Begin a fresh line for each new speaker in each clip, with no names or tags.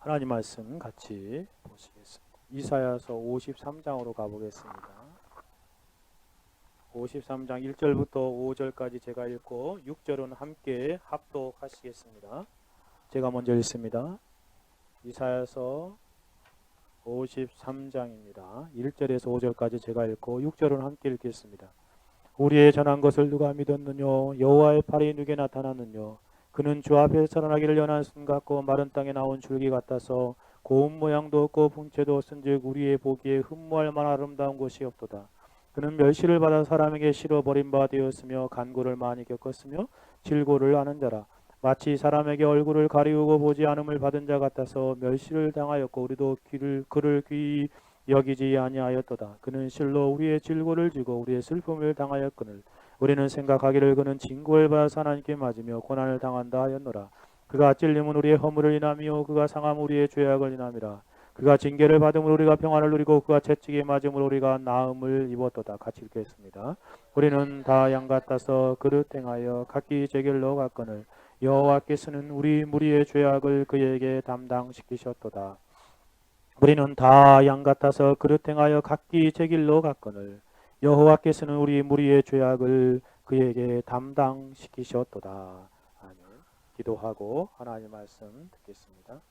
하나님 말씀 같이 보시겠습니다. 이사야서 53장으로 가보겠습니다. 53장 1절부터 5절까지 제가 읽고 6절은 함께 합독하시겠습니다. 제가 먼저 읽습니다. 이사야서 53장입니다. 1절에서 5절까지 제가 읽고 6절은 함께 읽겠습니다. 우리의 전한 것을 누가 믿었느뇨? 여호와의 팔이 누게 나타났느뇨? 그는 주 앞에 살아나기를 연한 순 같고 마른 땅에 나온 줄기 같아서 고운 모양도 없고 풍채도 없은즉 우리의 보기에 흠모할 만한 아름다운 곳이 없도다. 그는 멸시를 받아 사람에게 실어 버린 바 되었으며 간고를 많이 겪었으며 질고를 아는 자라. 마치 사람에게 얼굴을 가리우고 보지 않음을 받은 자 같아서 멸시를 당하였고 우리도 그를 귀히 여기지 아니하였도다. 그는 실로 우리의 질고를 지고 우리의 슬픔을 당하였거늘 우리는 생각하기를 그는 징고를 받아서 하나님께 맞으며 고난을 당한다 하였노라. 그가 찔림은 우리의 허물을 인하며 그가 상함 우리의 죄악을 인함이라. 그가 징계를 받음으로 우리가 평안을 누리고 그가 채찍에 맞음으로 우리가 나음을 입었도다. 같이 읽겠습니다. 우리는 다 양 같아서 그릇 행하여 각기 제 길로 갔거늘 여호와께서는 우리 무리의 죄악을 그에게 담당시키셨도다. 우리는 다 양 같아서 그릇 행하여 각기 제 길로 갔거늘 여호와께서는 우리 무리의 죄악을 그에게 담당시키셨도다. 아멘. 기도하고 하나님 말씀 듣겠습니다.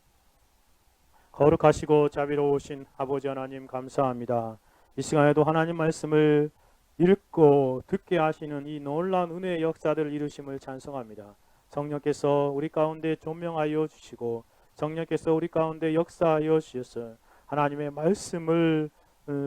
거룩하시고 자비로우신 아버지 하나님 감사합니다. 이 시간에도 하나님 말씀을 읽고 듣게 하시는 이 놀라운 은혜의 역사들을 이루심을 찬송합니다. 성령께서 우리 가운데 조명하여 주시고 성령께서 우리 가운데 역사하여 주셔서 하나님의 말씀을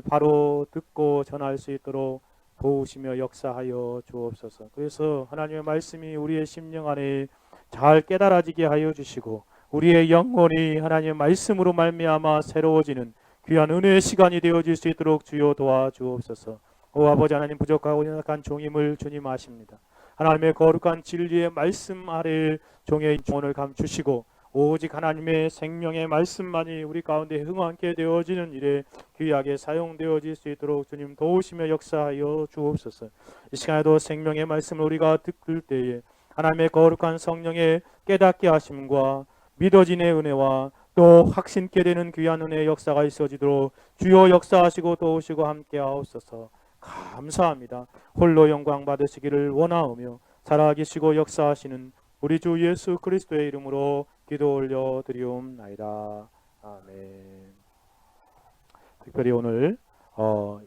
바로 듣고 전할 수 있도록 도우시며 역사하여 주옵소서. 그래서 하나님의 말씀이 우리의 심령 안에 잘 깨달아지게 하여 주시고 우리의 영혼이 하나님의 말씀으로 말미암아 새로워지는 귀한 은혜의 시간이 되어질 수 있도록 주여 도와주옵소서. 오 아버지 하나님, 부족하고 연약한 종임을 주님 아십니다. 하나님의 거룩한 진리의 말씀 아래 종의 영혼을 감추시고 오직 하나님의 생명의 말씀만이 우리 가운데 흥하게 되어지는 일에 귀하게 사용되어질 수 있도록 주님 도우시며 역사하여 주옵소서. 이 시간에도 생명의 말씀을 우리가 듣을 때에 하나님의 거룩한 성령의 깨닫게 하심과 믿어진의 은혜와 또 확신케 되는 귀한 은혜의 역사가 있어지도록 주여 역사하시고 도우시고 함께 하옵소서. 감사합니다. 홀로 영광 받으시기를 원하오며 살아계시고 역사하시는 우리 주 예수 그리스도의 이름으로 기도 올려 드리옵나이다. 아멘. 특별히 오늘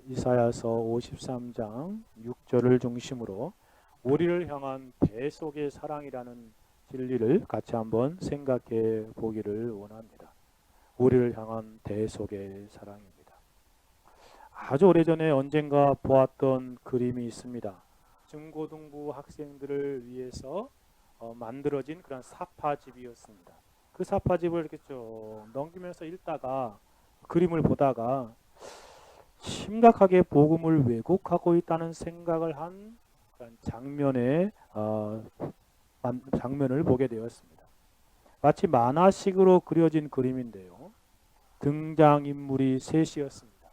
이사야서 53장 6절을 중심으로 우리를 향한 대속의 사랑이라는 진리를 같이 한번 생각해 보기를 원합니다. 우리를 향한 대속의 사랑입니다. 아주 오래전에 언젠가 보았던 그림이 있습니다. 중고등부 학생들을 위해서 만들어진 그런 사파집이었습니다. 그 사파집을 이렇게 쭉 넘기면서 읽다가 그림을 보다가 심각하게 복음을 왜곡하고 있다는 생각을 한 그런 장면을 보게 되었습니다. 마치 만화식으로 그려진 그림인데요. 등장인물이 셋이었습니다.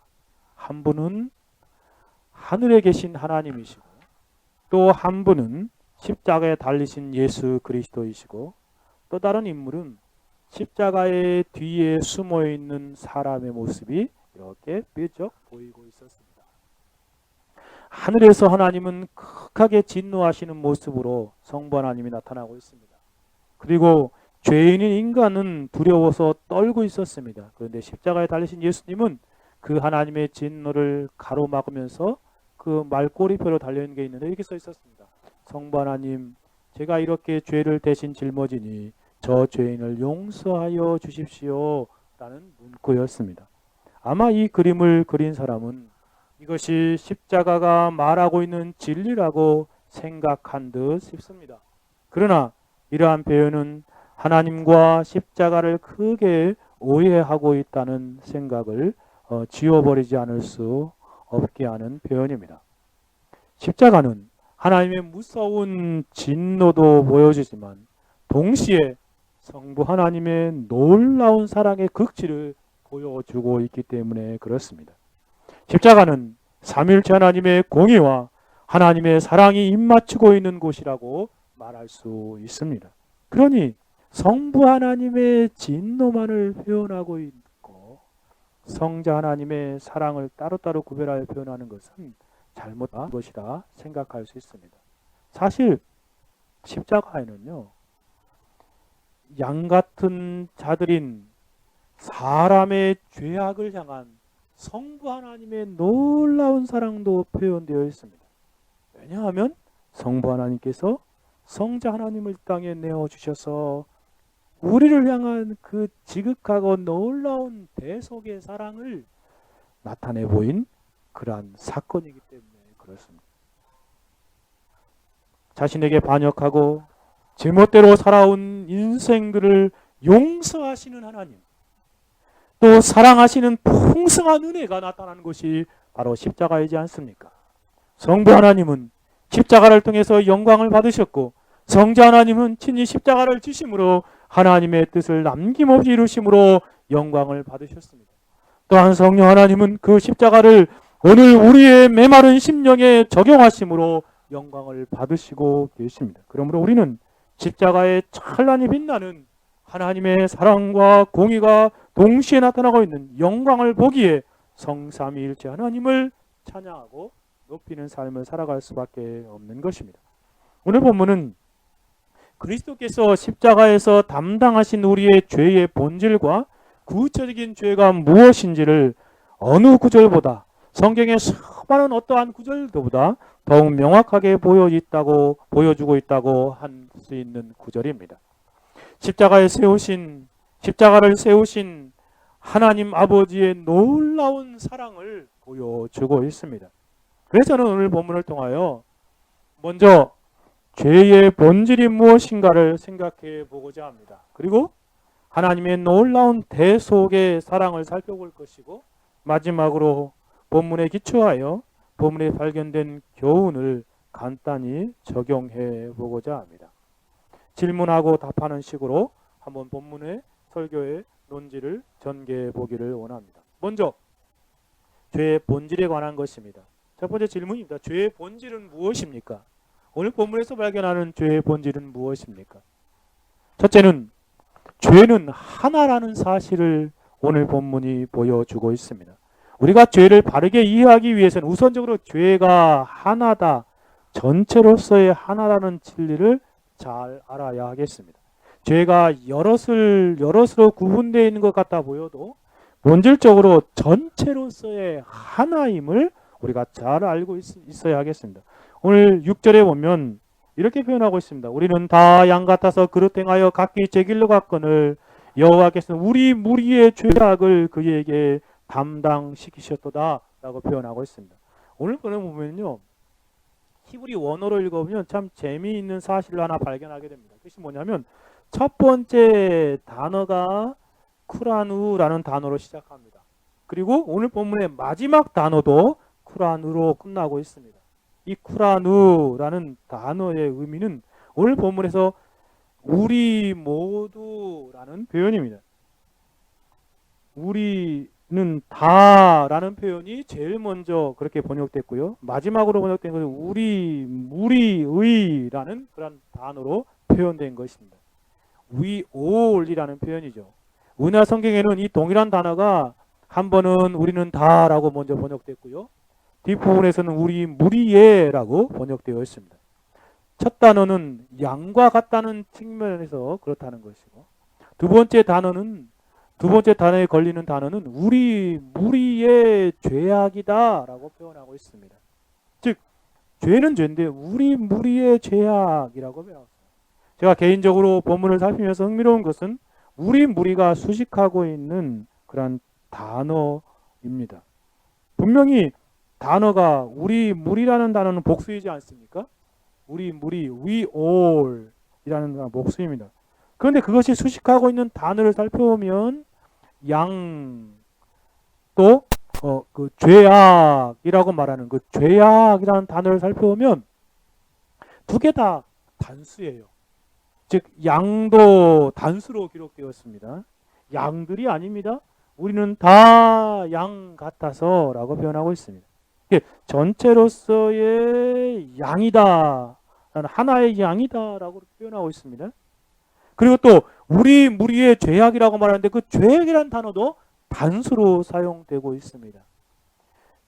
한 분은 하늘에 계신 하나님이시고 또 한 분은 십자가에 달리신 예수 그리스도이시고 또 다른 인물은 십자가의 뒤에 숨어 있는 사람의 모습이 이렇게 뾰족 보이고 있었습니다. 하늘에서 하나님은 극하게 진노하시는 모습으로 성부 하나님이 나타나고 있습니다. 그리고 죄인인 인간은 두려워서 떨고 있었습니다. 그런데 십자가에 달리신 예수님은 그 하나님의 진노를 가로막으면서 그 말꼬리표로 달려있는 게 있는데 이렇게 써 있었습니다. 성부 하나님, 제가 이렇게 죄를 대신 짊어지니 저 죄인을 용서하여 주십시오 라는 문구였습니다. 아마 이 그림을 그린 사람은 이것이 십자가가 말하고 있는 진리라고 생각한 듯 싶습니다. 그러나 이러한 표현은 하나님과 십자가를 크게 오해하고 있다는 생각을 지워버리지 않을 수 없게 하는 표현입니다. 십자가는 하나님의 무서운 진노도 보여주지만 동시에 성부 하나님의 놀라운 사랑의 극치를 보여주고 있기 때문에 그렇습니다. 십자가는 삼위일체 하나님의 공의와 하나님의 사랑이 입맞추고 있는 곳이라고 말할 수 있습니다. 그러니 성부 하나님의 진노만을 표현하고 있고 성자 하나님의 사랑을 따로따로 구별하여 표현하는 것은 잘못한 것이라 생각할 수 있습니다. 사실 십자가에는요, 양 같은 자들인 사람의 죄악을 향한 성부 하나님의 놀라운 사랑도 표현되어 있습니다. 왜냐하면 성부 하나님께서 성자 하나님을 땅에 내어주셔서 우리를 향한 그 지극하고 놀라운 대속의 사랑을 나타내 보인 그러한 사건이기 때문에 그렇습니다. 자신에게 반역하고 제멋대로 살아온 인생들을 용서하시는 하나님, 또 사랑하시는 풍성한 은혜가 나타나는 것이 바로 십자가이지 않습니까? 성부 하나님은 십자가를 통해서 영광을 받으셨고 성자 하나님은 친히 십자가를 지심으로 하나님의 뜻을 남김없이 이루심으로 영광을 받으셨습니다. 또한 성령 하나님은 그 십자가를 오늘 우리의 메마른 심령에 적용하심으로 영광을 받으시고 계십니다. 그러므로 우리는 십자가의 찬란히 빛나는 하나님의 사랑과 공의가 동시에 나타나고 있는 영광을 보기에 성삼위일체 하나님을 찬양하고 높이는 삶을 살아갈 수밖에 없는 것입니다. 오늘 본문은 그리스도께서 십자가에서 담당하신 우리의 죄의 본질과 구체적인 죄가 무엇인지를 어느 구절보다 성경의 수많은 어떠한 구절들보다 더욱 명확하게 보여주고 있다고 할 수 있는 구절입니다. 십자가를 세우신 하나님 아버지의 놀라운 사랑을 보여주고 있습니다. 그래서 저는 오늘 본문을 통하여 먼저 죄의 본질이 무엇인가를 생각해 보고자 합니다. 그리고 하나님의 놀라운 대속의 사랑을 살펴볼 것이고 마지막으로 본문에 기초하여 본문에 발견된 교훈을 간단히 적용해 보고자 합니다. 질문하고 답하는 식으로 한번 본문의 설교의 논지를 전개해 보기를 원합니다. 먼저 죄의 본질에 관한 것입니다. 첫 번째 질문입니다. 죄의 본질은 무엇입니까? 오늘 본문에서 발견하는 죄의 본질은 무엇입니까? 첫째는 죄는 하나라는 사실을 오늘 본문이 보여주고 있습니다. 우리가 죄를 바르게 이해하기 위해서는 우선적으로 죄가 하나다, 전체로서의 하나라는 진리를 잘 알아야 하겠습니다. 죄가 여럿으로 구분되어 있는 것 같아 보여도 본질적으로 전체로서의 하나임을 우리가 잘 알고 있어야 하겠습니다. 오늘 6절에 보면 이렇게 표현하고 있습니다. 우리는 다 양 같아서 그릇 행하여 각기 제 길로 갔거늘 여호와께서는 우리 무리의 죄악을 그에게 담당시키셨도다 라고 표현하고 있습니다. 오늘 보면요, 히브리 원어로 읽어보면 참 재미있는 사실을 하나 발견하게 됩니다. 그것이 뭐냐면 첫 번째 단어가 쿠라누라는 단어로 시작합니다. 그리고 오늘 본문의 마지막 단어도 쿠라누로 끝나고 있습니다. 이 쿠라누라는 단어의 의미는 오늘 본문에서 우리 모두라는 표현입니다. 우리는 다라는 표현이 제일 먼저 그렇게 번역됐고요. 마지막으로 번역된 것은 우리의라는 그런 단어로 표현된 것입니다. We all이라는 표현이죠. 은하 성경에는 이 동일한 단어가 한 번은 우리는 다라고 먼저 번역됐고요. 뒷부분에서는 우리 무리에라고 번역되어 있습니다. 첫 단어는 양과 같다는 측면에서 그렇다는 것이고 두 번째 단어에 걸리는 단어는 우리 무리의 죄악이다라고 표현하고 있습니다. 즉 죄는 죄인데 우리 무리의 죄악이라고 표현합니다. 제가 개인적으로 본문을 살피면서 흥미로운 것은 우리 무리가 수식하고 있는 그런 단어입니다. 분명히 단어가 우리 무리라는 단어는 복수이지 않습니까? 우리 무리, we all 이라는 복수입니다. 그런데 그것이 수식하고 있는 단어를 살펴보면 양, 또 그 죄악이라고 말하는 그 죄악이라는 단어를 살펴보면 두 개 다 단수예요. 즉 양도 단수로 기록되었습니다. 양들이 아닙니다. 우리는 다 양 같아서 라고 표현하고 있습니다. 전체로서의 양이다, 하나의 양이다 라고 표현하고 있습니다. 그리고 또 무리의 죄악이라고 말하는데 그 죄악이라는 단어도 단수로 사용되고 있습니다.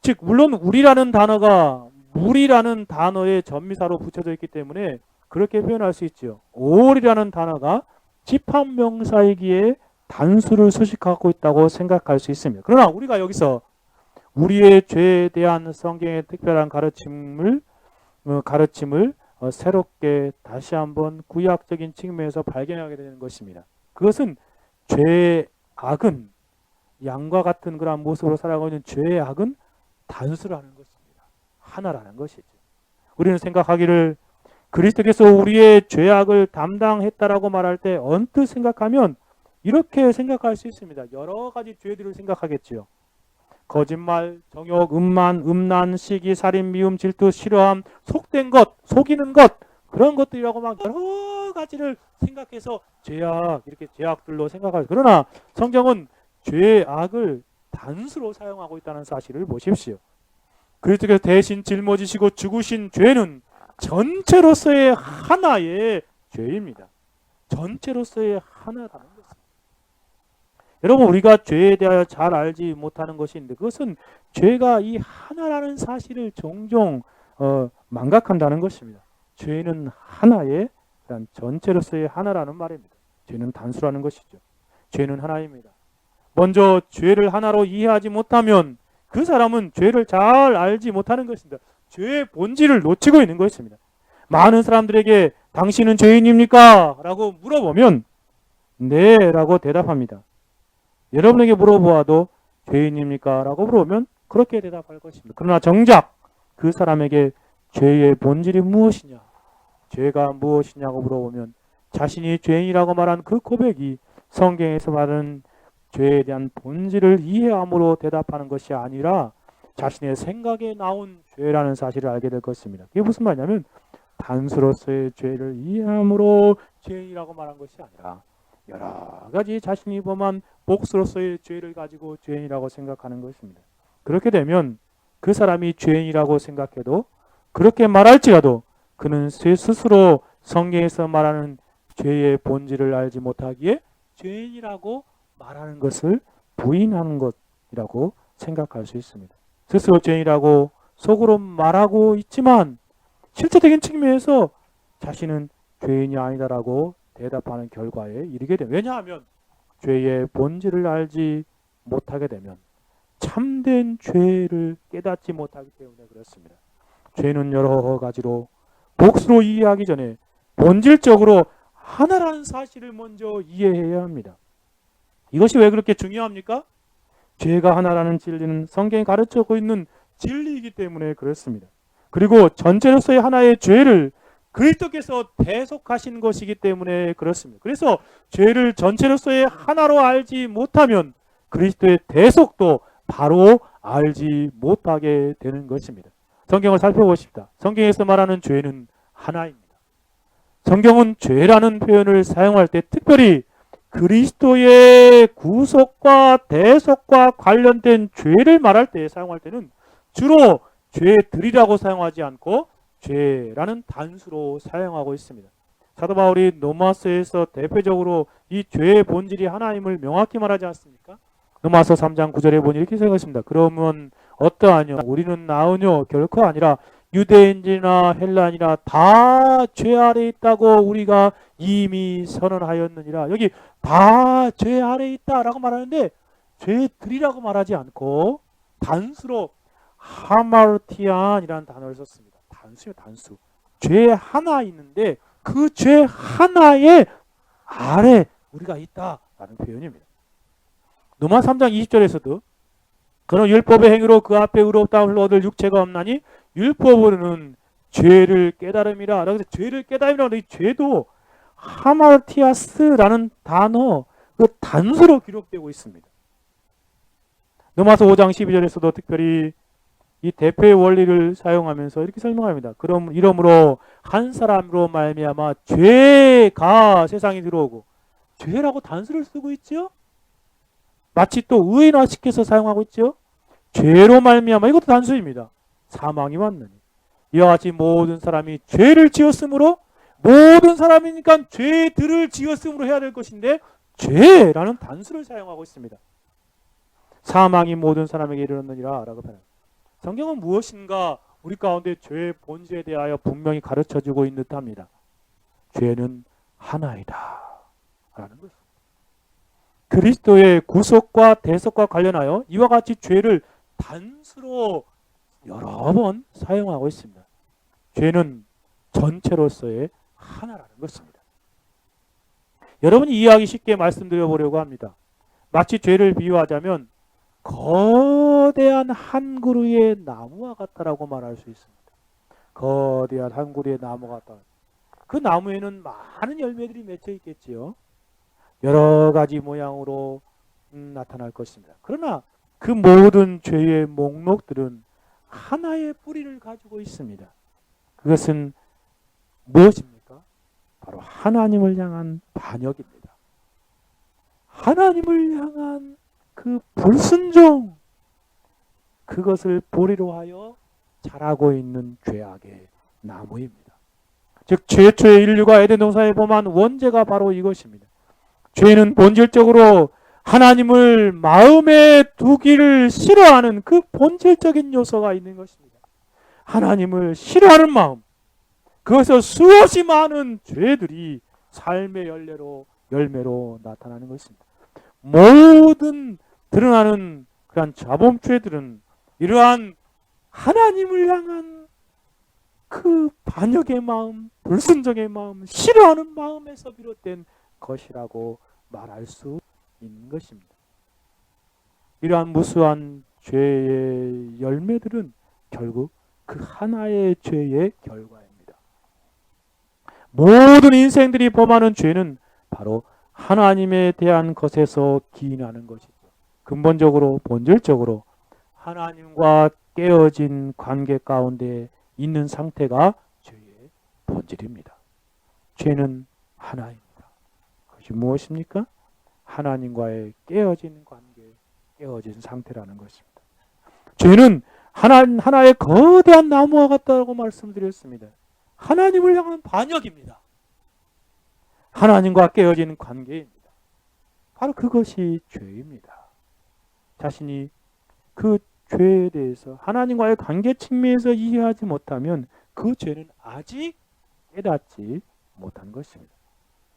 즉 물론 우리라는 단어가 무리라는 단어의 전미사로 붙여져 있기 때문에 그렇게 표현할 수 있죠. 올이라는 단어가 집합명사이기에 단수를 수식하고 있다고 생각할 수 있습니다. 그러나 우리가 여기서 우리의 죄에 대한 성경의 특별한 가르침을 새롭게 다시 한번 구약적인 측면에서 발견하게 되는 것입니다. 그것은 죄의 악은 양과 같은 그런 모습으로 살아가고 있는 죄의 악은 단수라는 것입니다. 하나라는 것이죠. 우리는 생각하기를 그리스도께서 우리의 죄악을 담당했다라고 말할 때 언뜻 생각하면 이렇게 생각할 수 있습니다. 여러 가지 죄들을 생각하겠지요. 거짓말, 정욕, 음만, 음란, 시기, 살인, 미움, 질투, 싫어함, 속된 것, 속이는 것 그런 것들이라고 막 여러 가지를 생각해서 죄악 이렇게 죄악들로 생각하죠. 그러나 성경은 죄의 악을 단수로 사용하고 있다는 사실을 보십시오. 그리스도께서 대신 짊어지시고 죽으신 죄는 전체로서의 하나의 죄입니다. 전체로서의 하나라는 것입니다. 여러분 우리가 죄에 대하여 잘 알지 못하는 것이 있는데 그것은 죄가 이 하나라는 사실을 종종 망각한다는 것입니다. 죄는 하나의 전체로서의 하나라는 말입니다. 죄는 단수라는 것이죠. 죄는 하나입니다. 먼저 죄를 하나로 이해하지 못하면 그 사람은 죄를 잘 알지 못하는 것입니다. 죄의 본질을 놓치고 있는 것입니다. 많은 사람들에게 당신은 죄인입니까? 라고 물어보면 네 라고 대답합니다. 여러분에게 물어보아도 죄인입니까? 라고 물어보면 그렇게 대답할 것입니다. 그러나 정작 그 사람에게 죄의 본질이 무엇이냐? 죄가 무엇이냐고 물어보면 자신이 죄인이라고 말한 그 고백이 성경에서 말하는 죄에 대한 본질을 이해함으로 대답하는 것이 아니라 자신의 생각에 나온 죄라는 사실을 알게 될 것입니다. 그게 무슨 말이냐면 단수로서의 죄를 이해함으로 죄인이라고 말한 것이 아니라 여러 가지 자신이 범한 복수로서의 죄를 가지고 죄인이라고 생각하는 것입니다. 그렇게 되면 그 사람이 죄인이라고 생각해도 그렇게 말할지라도 그는 스스로 성경에서 말하는 죄의 본질을 알지 못하기에 죄인이라고 말하는 것을 부인하는 것이라고 생각할 수 있습니다. 스스로 죄인이라고 속으로 말하고 있지만 실제적인 측면에서 자신은 죄인이 아니다라고 대답하는 결과에 이르게 됩니다. 왜냐하면 죄의 본질을 알지 못하게 되면 참된 죄를 깨닫지 못하기 때문에 그렇습니다. 죄는 여러 가지로 복수로 이해하기 전에 본질적으로 하나라는 사실을 먼저 이해해야 합니다. 이것이 왜 그렇게 중요합니까? 죄가 하나라는 진리는 성경이 가르치고 있는 진리이기 때문에 그렇습니다. 그리고 전체로서의 하나의 죄를 그리스도께서 대속하신 것이기 때문에 그렇습니다. 그래서 죄를 전체로서의 하나로 알지 못하면 그리스도의 대속도 바로 알지 못하게 되는 것입니다. 성경을 살펴보십시다. 성경에서 말하는 죄는 하나입니다. 성경은 죄라는 표현을 사용할 때 특별히 그리스도의 구속과 대속과 관련된 죄를 말할 때 사용할 때는 주로 죄들이라고 사용하지 않고 죄라는 단수로 사용하고 있습니다. 사도 바울이 로마서에서 대표적으로 이 죄의 본질이 하나임을 명확히 말하지 않습니까? 로마서 3장 9절에 보니 이렇게 생각했습니다. 그러면 어떠하뇨? 우리는 나으뇨? 결코 아니라 유대인이나 헬라인이나 다 죄 아래 있다고 우리가 이미 선언하였느니라. 여기 다 죄 아래 있다라고 말하는데 죄들이라고 말하지 않고 단수로 하마르티안이라는 단어를 썼습니다. 단수요, 단수. 죄 하나 있는데 그 죄 하나의 아래 우리가 있다라는 표현입니다. 로마 3장 20절에서도 그런 율법의 행위로 그 앞에 의롭다함을 얻을 육체가 없나니 율법으로는 죄를 깨달음이라. 그래서 죄를 깨달음이라고 이 죄도 하마르티아스라는 단어 그 단수로 기록되고 있습니다. 로마서 5장 12절에서도 특별히 이 대표의 원리를 사용하면서 이렇게 설명합니다. 그럼 이러므로 한 사람으로 말미암아 죄가 세상에 들어오고 죄라고 단수를 쓰고 있죠. 마치 또 의인화시켜서 사용하고 있죠. 죄로 말미암아 이것도 단수입니다. 사망이 왔느니 이와 같이 모든 사람이 죄를 지었으므로 모든 사람이니까 죄들을 지었음으로 해야 될 것인데 죄라는 단수를 사용하고 있습니다. 사망이 모든 사람에게 이르렀느니라 라고 표현합니다. 성경은 무엇인가 우리 가운데 죄의 본질에 대하여 분명히 가르쳐주고 있는 듯합니다. 죄는 하나이다 라는 것입니다. 그리스도의 구속과 대속과 관련하여 이와 같이 죄를 단수로 여러 번 사용하고 있습니다. 죄는 전체로서의 하나라는 것입니다. 여러분이 이해하기 쉽게 말씀드려 보려고 합니다. 마치 죄를 비유하자면 거대한 한 그루의 나무와 같다라고 말할 수 있습니다. 거대한 한 그루의 나무가 같다. 그 나무에는 많은 열매들이 맺혀 있겠지요. 여러 가지 모양으로 나타날 것입니다. 그러나 그 모든 죄의 목록들은 하나의 뿌리를 가지고 있습니다. 그것은 무엇입니까? 바로 하나님을 향한 반역입니다. 하나님을 향한 그 불순종, 그것을 보리로 하여 자라고 있는 죄악의 나무입니다. 즉 최초의 인류가 에덴 동산에 범한 원죄가 바로 이것입니다. 죄는 본질적으로 하나님을 마음에 두기를 싫어하는 그 본질적인 요소가 있는 것입니다. 하나님을 싫어하는 마음, 그것에서 수없이 많은 죄들이 삶의 열매로 나타나는 것입니다. 모든 드러나는 그러한 자범죄들은 이러한 하나님을 향한 그 반역의 마음, 불순종의 마음, 싫어하는 마음에서 비롯된 것이라고 말할 수 있는 것입니다. 이러한 무수한 죄의 열매들은 결국 그 하나의 죄의 결과입니다. 모든 인생들이 범하는 죄는 바로 하나님에 대한 것에서 기인하는 것이죠. 근본적으로 본질적으로 하나님과 깨어진 관계 가운데 있는 상태가 죄의 본질입니다. 죄는 하나입니다. 그것이 무엇입니까? 하나님과의 깨어진 관계, 깨어진 상태라는 것입니다. 죄는 하나의 거대한 나무와 같다고 말씀드렸습니다. 하나님을 향한 반역입니다. 하나님과 깨어진 관계입니다. 바로 그것이 죄입니다. 자신이 그 죄에 대해서 하나님과의 관계 측면에서 이해하지 못하면 그 죄는 아직 깨닫지 못한 것입니다.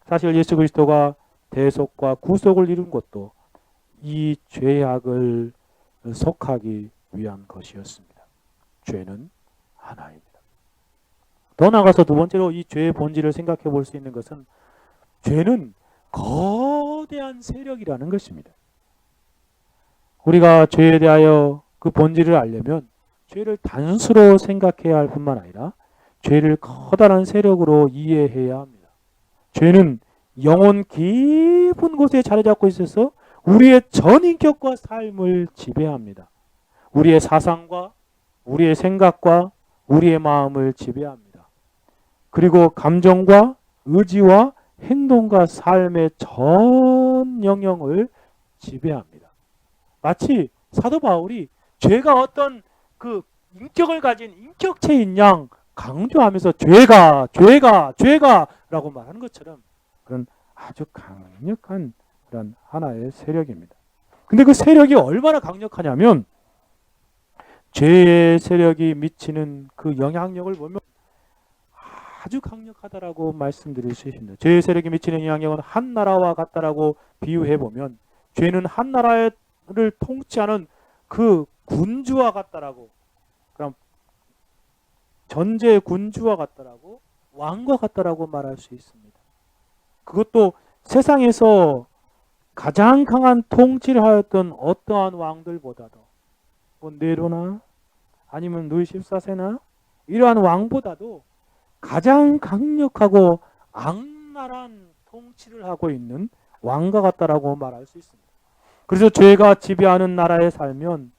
사실 예수 그리스도가 대속과 구속을 이룬 것도 이 죄악을 속하기 위한 것이었습니다. 죄는 하나입니다. 더 나아가서 두 번째로 이 죄의 본질을 생각해 볼 수 있는 것은 죄는 거대한 세력이라는 것입니다. 우리가 죄에 대하여 그 본질을 알려면 죄를 단수로 생각해야 할 뿐만 아니라 죄를 커다란 세력으로 이해해야 합니다. 죄는 영혼 깊은 곳에 자리 잡고 있어서 우리의 전 인격과 삶을 지배합니다. 우리의 사상과 우리의 생각과 우리의 마음을 지배합니다. 그리고 감정과 의지와 행동과 삶의 전 영역을 지배합니다. 마치 사도 바울이 죄가 어떤 그 인격을 가진 인격체인 양 강조하면서 죄가 라고 말하는 것처럼 그런 아주 강력한 그런 하나의 세력입니다. 근데 그 세력이 얼마나 강력하냐면 죄의 세력이 미치는 그 영향력을 보면 아주 강력하다라고 말씀드릴 수 있습니다. 죄의 세력이 미치는 영향력은 한 나라와 같다라고 비유해 보면 죄는 한 나라를 통치하는 그 군주와 같다라고, 그럼 전제 군주와 같다라고, 왕과 같다라고 말할 수 있습니다. 그것도 세상에서 가장 강한 통치를 하였던 어떠한 왕들보다도 뭐 네로나 아니면 루이 14세나 이러한 왕보다도 가장 강력하고 악랄한 통치를 하고 있는 왕과 같다라고 말할 수 있습니다. 그래서 죄가 지배하는 나라에 살면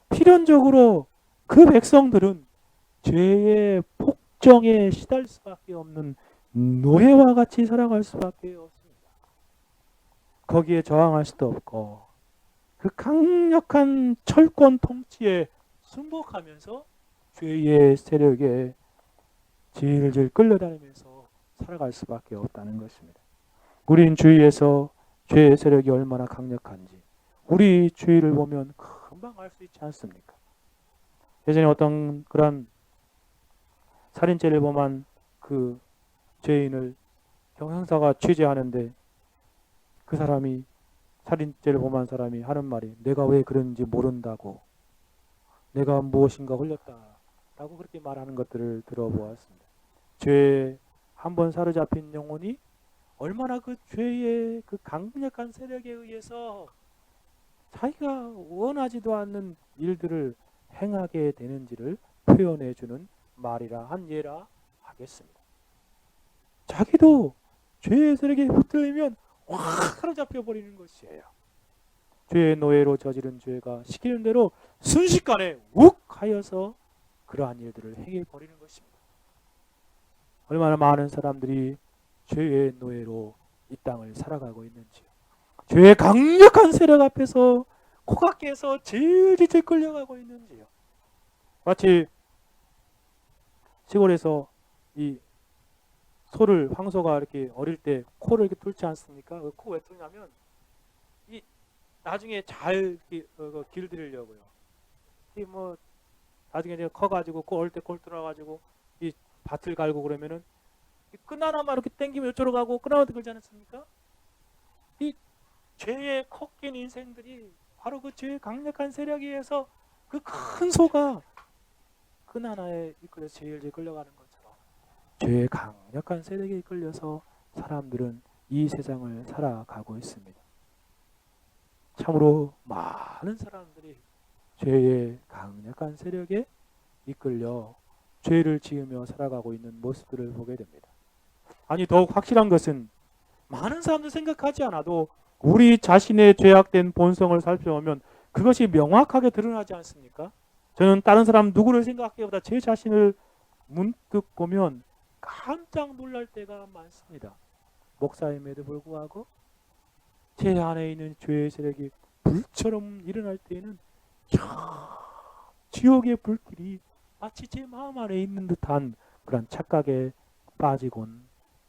필연적으로 그 백성들은 죄의 폭정에 시달릴 수밖에 없는 노예와 같이 살아갈 수밖에 없습니다. 거기에 저항할 수도 없고 그 강력한 철권 통치에 순복하면서 죄의 세력에 질질 끌려다니면서 살아갈 수밖에 없다는 것입니다. 우린 주위에서 죄의 세력이 얼마나 강력한지 우리 주위를 보면 금방 알 수 있지 않습니까? 예전에 어떤 그런 살인죄를 범한 그 죄인을 형사가 취재하는데 그 사람이 살인죄를 범한 사람이 하는 말이 내가 왜 그런지 모른다고 내가 무엇인가 흘렸다라고 그렇게 말하는 것들을 들어보았습니다. 죄에 한번 사로잡힌 영혼이 얼마나 그 죄의 그 강력한 세력에 의해서 자기가 원하지도 않는 일들을 행하게 되는지를 표현해 주는 말이라 한 예라 하겠습니다. 자기도 죄의 세력에 붙들리면 확 사로잡혀 버리는 것이에요. 죄의 노예로 저지른 죄가 시키는 대로 순식간에 욱 하여서 그러한 일들을 행해 버리는 것입니다. 얼마나 많은 사람들이 죄의 노예로 이 땅을 살아가고 있는지요. 죄의 강력한 세력 앞에서 코가 깨서 질질 끌려가고 있는지요. 마치 시골에서 이 소를 황소가 이렇게 어릴 때 코를 이렇게 뚫지 않습니까? 그 코 왜 뚫냐면 이 나중에 잘 길들이려고요. 이 뭐 나중에 이제 커가지고 코 어릴 때 꼴 뚫어가지고 이 밭을 갈고 그러면은 끈 하나만 이렇게 당기면 이쪽으로 가고 끈 하나만 들지 않습니까? 이 죄에 꺾인 인생들이 바로 그 죄의 강력한 세력에 의해서 그 큰 소가 끈 하나에 이끌려서 제일제일 끌려가는 것처럼 죄의 강력한 세력에 이끌려서 사람들은 이 세상을 살아가고 있습니다. 참으로 많은 사람들이 죄의 강력한 세력에 이끌려 죄를 지으며 살아가고 있는 모습들을 보게 됩니다. 아니 더욱 확실한 것은 많은 사람들 생각하지 않아도 우리 자신의 죄악된 본성을 살펴보면 그것이 명확하게 드러나지 않습니까? 저는 다른 사람 누구를 생각하기보다 제 자신을 문득 보면 깜짝 놀랄 때가 많습니다. 목사임에도 불구하고 제 안에 있는 죄의 세력이 불처럼 일어날 때에는 지옥의 불길이 마치 제 마음 안에 있는 듯한 그런 착각에 빠지곤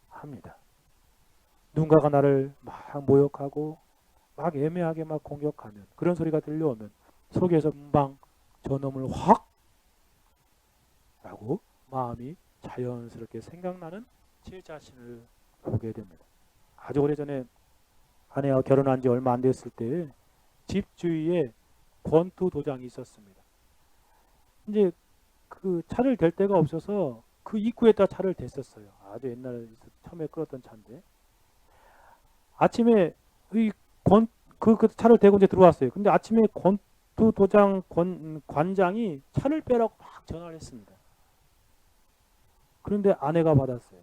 합니다. 누군가가 나를 막 모욕하고 막 애매하게 막 공격하면 그런 소리가 들려오면 속에서 금방 저놈을 확 라고 마음이 자연스럽게 생각나는 제 자신을 보게 됩니다. 아주 오래전에 아내와 결혼한 지 얼마 안 됐을 때 집 주위에 권투 도장이 있었습니다. 이제 그 차를 댈 데가 없어서 그 입구에다 차를 댔었어요. 아주 옛날에 처음에 끌었던 차인데 아침에 그 차를 대고 이제 들어왔어요. 근데 아침에 권투 도장 관장이 차를 빼라고 막 전화를 했습니다. 그런데 아내가 받았어요.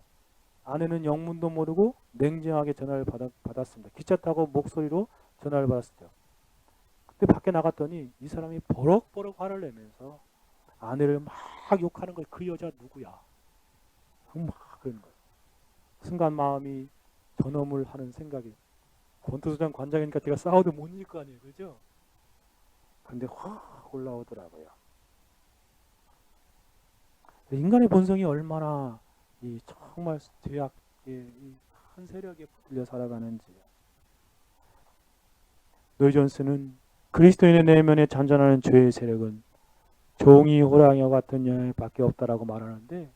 아내는 영문도 모르고 냉정하게 전화를 받았습니다. 기차 타고 목소리로 전화를 받았죠. 그때 밖에 나갔더니 이 사람이 버럭버럭 화를 내면서 아내를 막 욕하는 거예요. 그 여자 누구야? 막 그러는 거예요. 순간 마음이 저놈을 하는 생각이 권투수장 관장이니까 제가 싸워도 못 이길 거 아니에요. 그죠? 근데 확 올라오더라고요. 인간의 본성이 얼마나 이 정말 죄악의 큰 세력에 붙들려 살아가는지. 노이 존스는 그리스도인의 내면에 잔존하는 죄의 세력은 종이 호랑이와 같은 영역밖에 없다라고 말하는데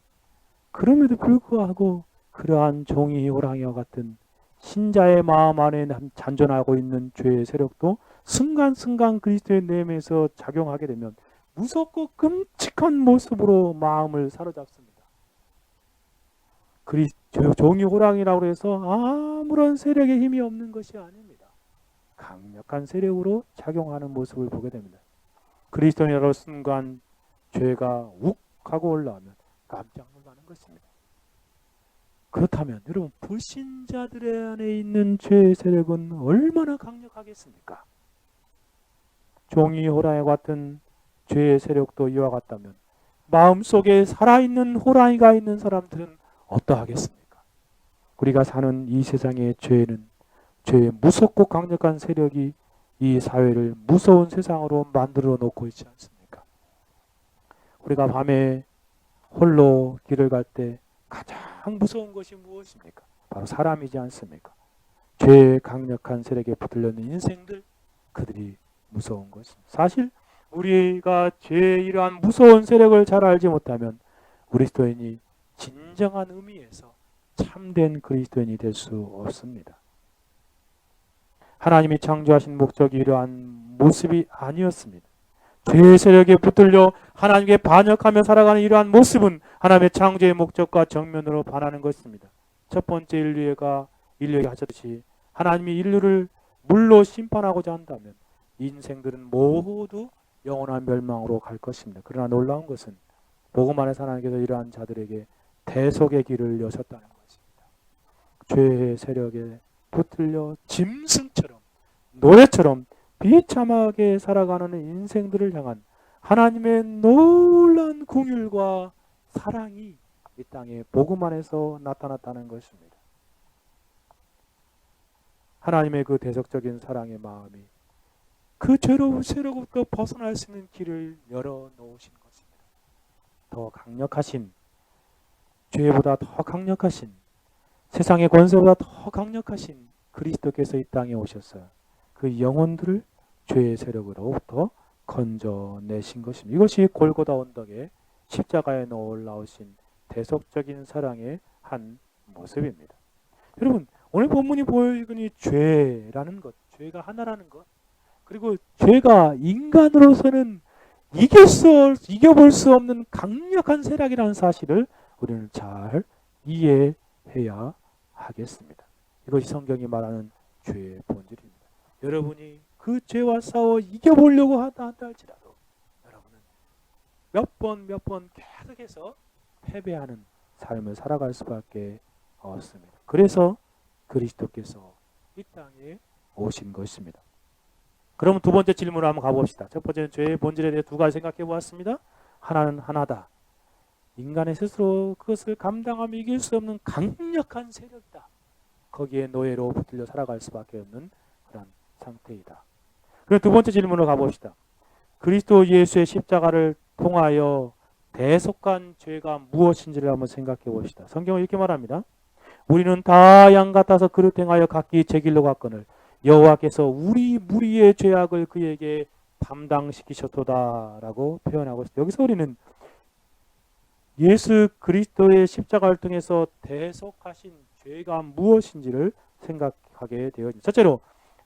그럼에도 불구하고 그러한 종이 호랑이와 같은 신자의 마음 안에 잔존하고 있는 죄의 세력도 순간순간 그리스도의 내면에서 작용하게 되면 무섭고 끔찍한 모습으로 마음을 사로잡습니다. 종이 호랑이라고 해서 아무런 세력의 힘이 없는 것이 아닙니다. 강력한 세력으로 작용하는 모습을 보게 됩니다. 그리스도인으로 순간 죄가 욱 하고 올라오면 깜짝 놀라는 것입니다. 그렇다면 여러분 불신자들의 안에 있는 죄의 세력은 얼마나 강력하겠습니까? 종이 호랑이 같은 죄의 세력도 이와 같다면 마음속에 살아있는 호랑이가 있는 사람들은 어떠하겠습니까? 우리가 사는 이 세상의 죄는 죄의 무섭고 강력한 세력이 이 사회를 무서운 세상으로 만들어 놓고 있지 않습니까? 우리가 밤에 홀로 길을 갈 때 가장 가장 무서운 것이 무엇입니까? 바로 사람이지 않습니까? 죄의 강력한 세력에 붙들려 있는 인생들, 그들이 무서운 것입니다. 사실 우리가 죄의 이러한 무서운 세력을 잘 알지 못하면 그리스도인이 진정한 의미에서 참된 그리스도인이 될 수 없습니다. 하나님이 창조하신 목적이 이러한 모습이 아니었습니다. 죄의 세력에 붙들려 하나님께 반역하며 살아가는 이러한 모습은 하나님의 창조의 목적과 정면으로 반하는 것입니다. 첫 번째 인류가 하셨듯이 하나님이 인류를 물로 심판하고자 한다면 인생들은 모두 영원한 멸망으로 갈 것입니다. 그러나 놀라운 것은 복음 안에서 하나님께서 이러한 자들에게 대속의 길을 여셨다는 것입니다. 죄의 세력에 붙들려 짐승처럼 노예처럼 비참하게 살아가는 인생들을 향한 하나님의 놀라운 긍휼과 사랑이 이 땅에 복음 안에서 나타났다는 것입니다. 하나님의 그 대속적인 사랑의 마음이 그 죄로운 세력부터 벗어날 수 있는 길을 열어놓으신 것입니다. 더 강력하신, 죄보다 더 강력하신, 세상의 권세보다 더 강력하신 그리스도께서 이 땅에 오셨어요. 그 영혼들을 죄의 세력으로부터 건져내신 것입니다. 이것이 골고다 언덕에 십자가에 올라오신 대속적인 사랑의 한 모습입니다. 여러분, 오늘 본문이 보여주는 죄라는 것, 죄가 하나라는 것, 그리고 죄가 인간으로서는 이겨볼 수 없는 강력한 세력이라는 사실을 우리는 잘 이해해야 하겠습니다. 이것이 성경이 말하는 죄의 본질입니다. 여러분이 그 죄와 싸워 이겨보려고 한다 할지라도 여러분은 몇 번 계속해서 패배하는 삶을 살아갈 수밖에 없습니다. 그래서 그리스도께서 이 땅에 오신 것입니다. 그럼 두 번째 질문으로 한번 가봅시다. 첫 번째는 죄의 본질에 대해 두 가지 생각해 보았습니다. 하나는 하나다. 인간의 스스로 그것을 감당하며 이길 수 없는 강력한 세력이다. 거기에 노예로 붙들려 살아갈 수밖에 없는 그런 상태이다. 그럼 두 번째 질문으로 가봅시다. 그리스도 예수의 십자가를 통하여 대속한 죄가 무엇인지를 한번 생각해 봅시다. 성경은 이렇게 말합니다. 우리는 다 양 같아서 그릇 행하여 각기 제 길로 갔거늘 여호와께서 우리 무리의 죄악을 그에게 담당시키셨도다라고 표현하고 있습니다. 여기서 우리는 예수 그리스도의 십자가를 통해서 대속하신 죄가 무엇인지를 생각하게 되어집니다. 첫째로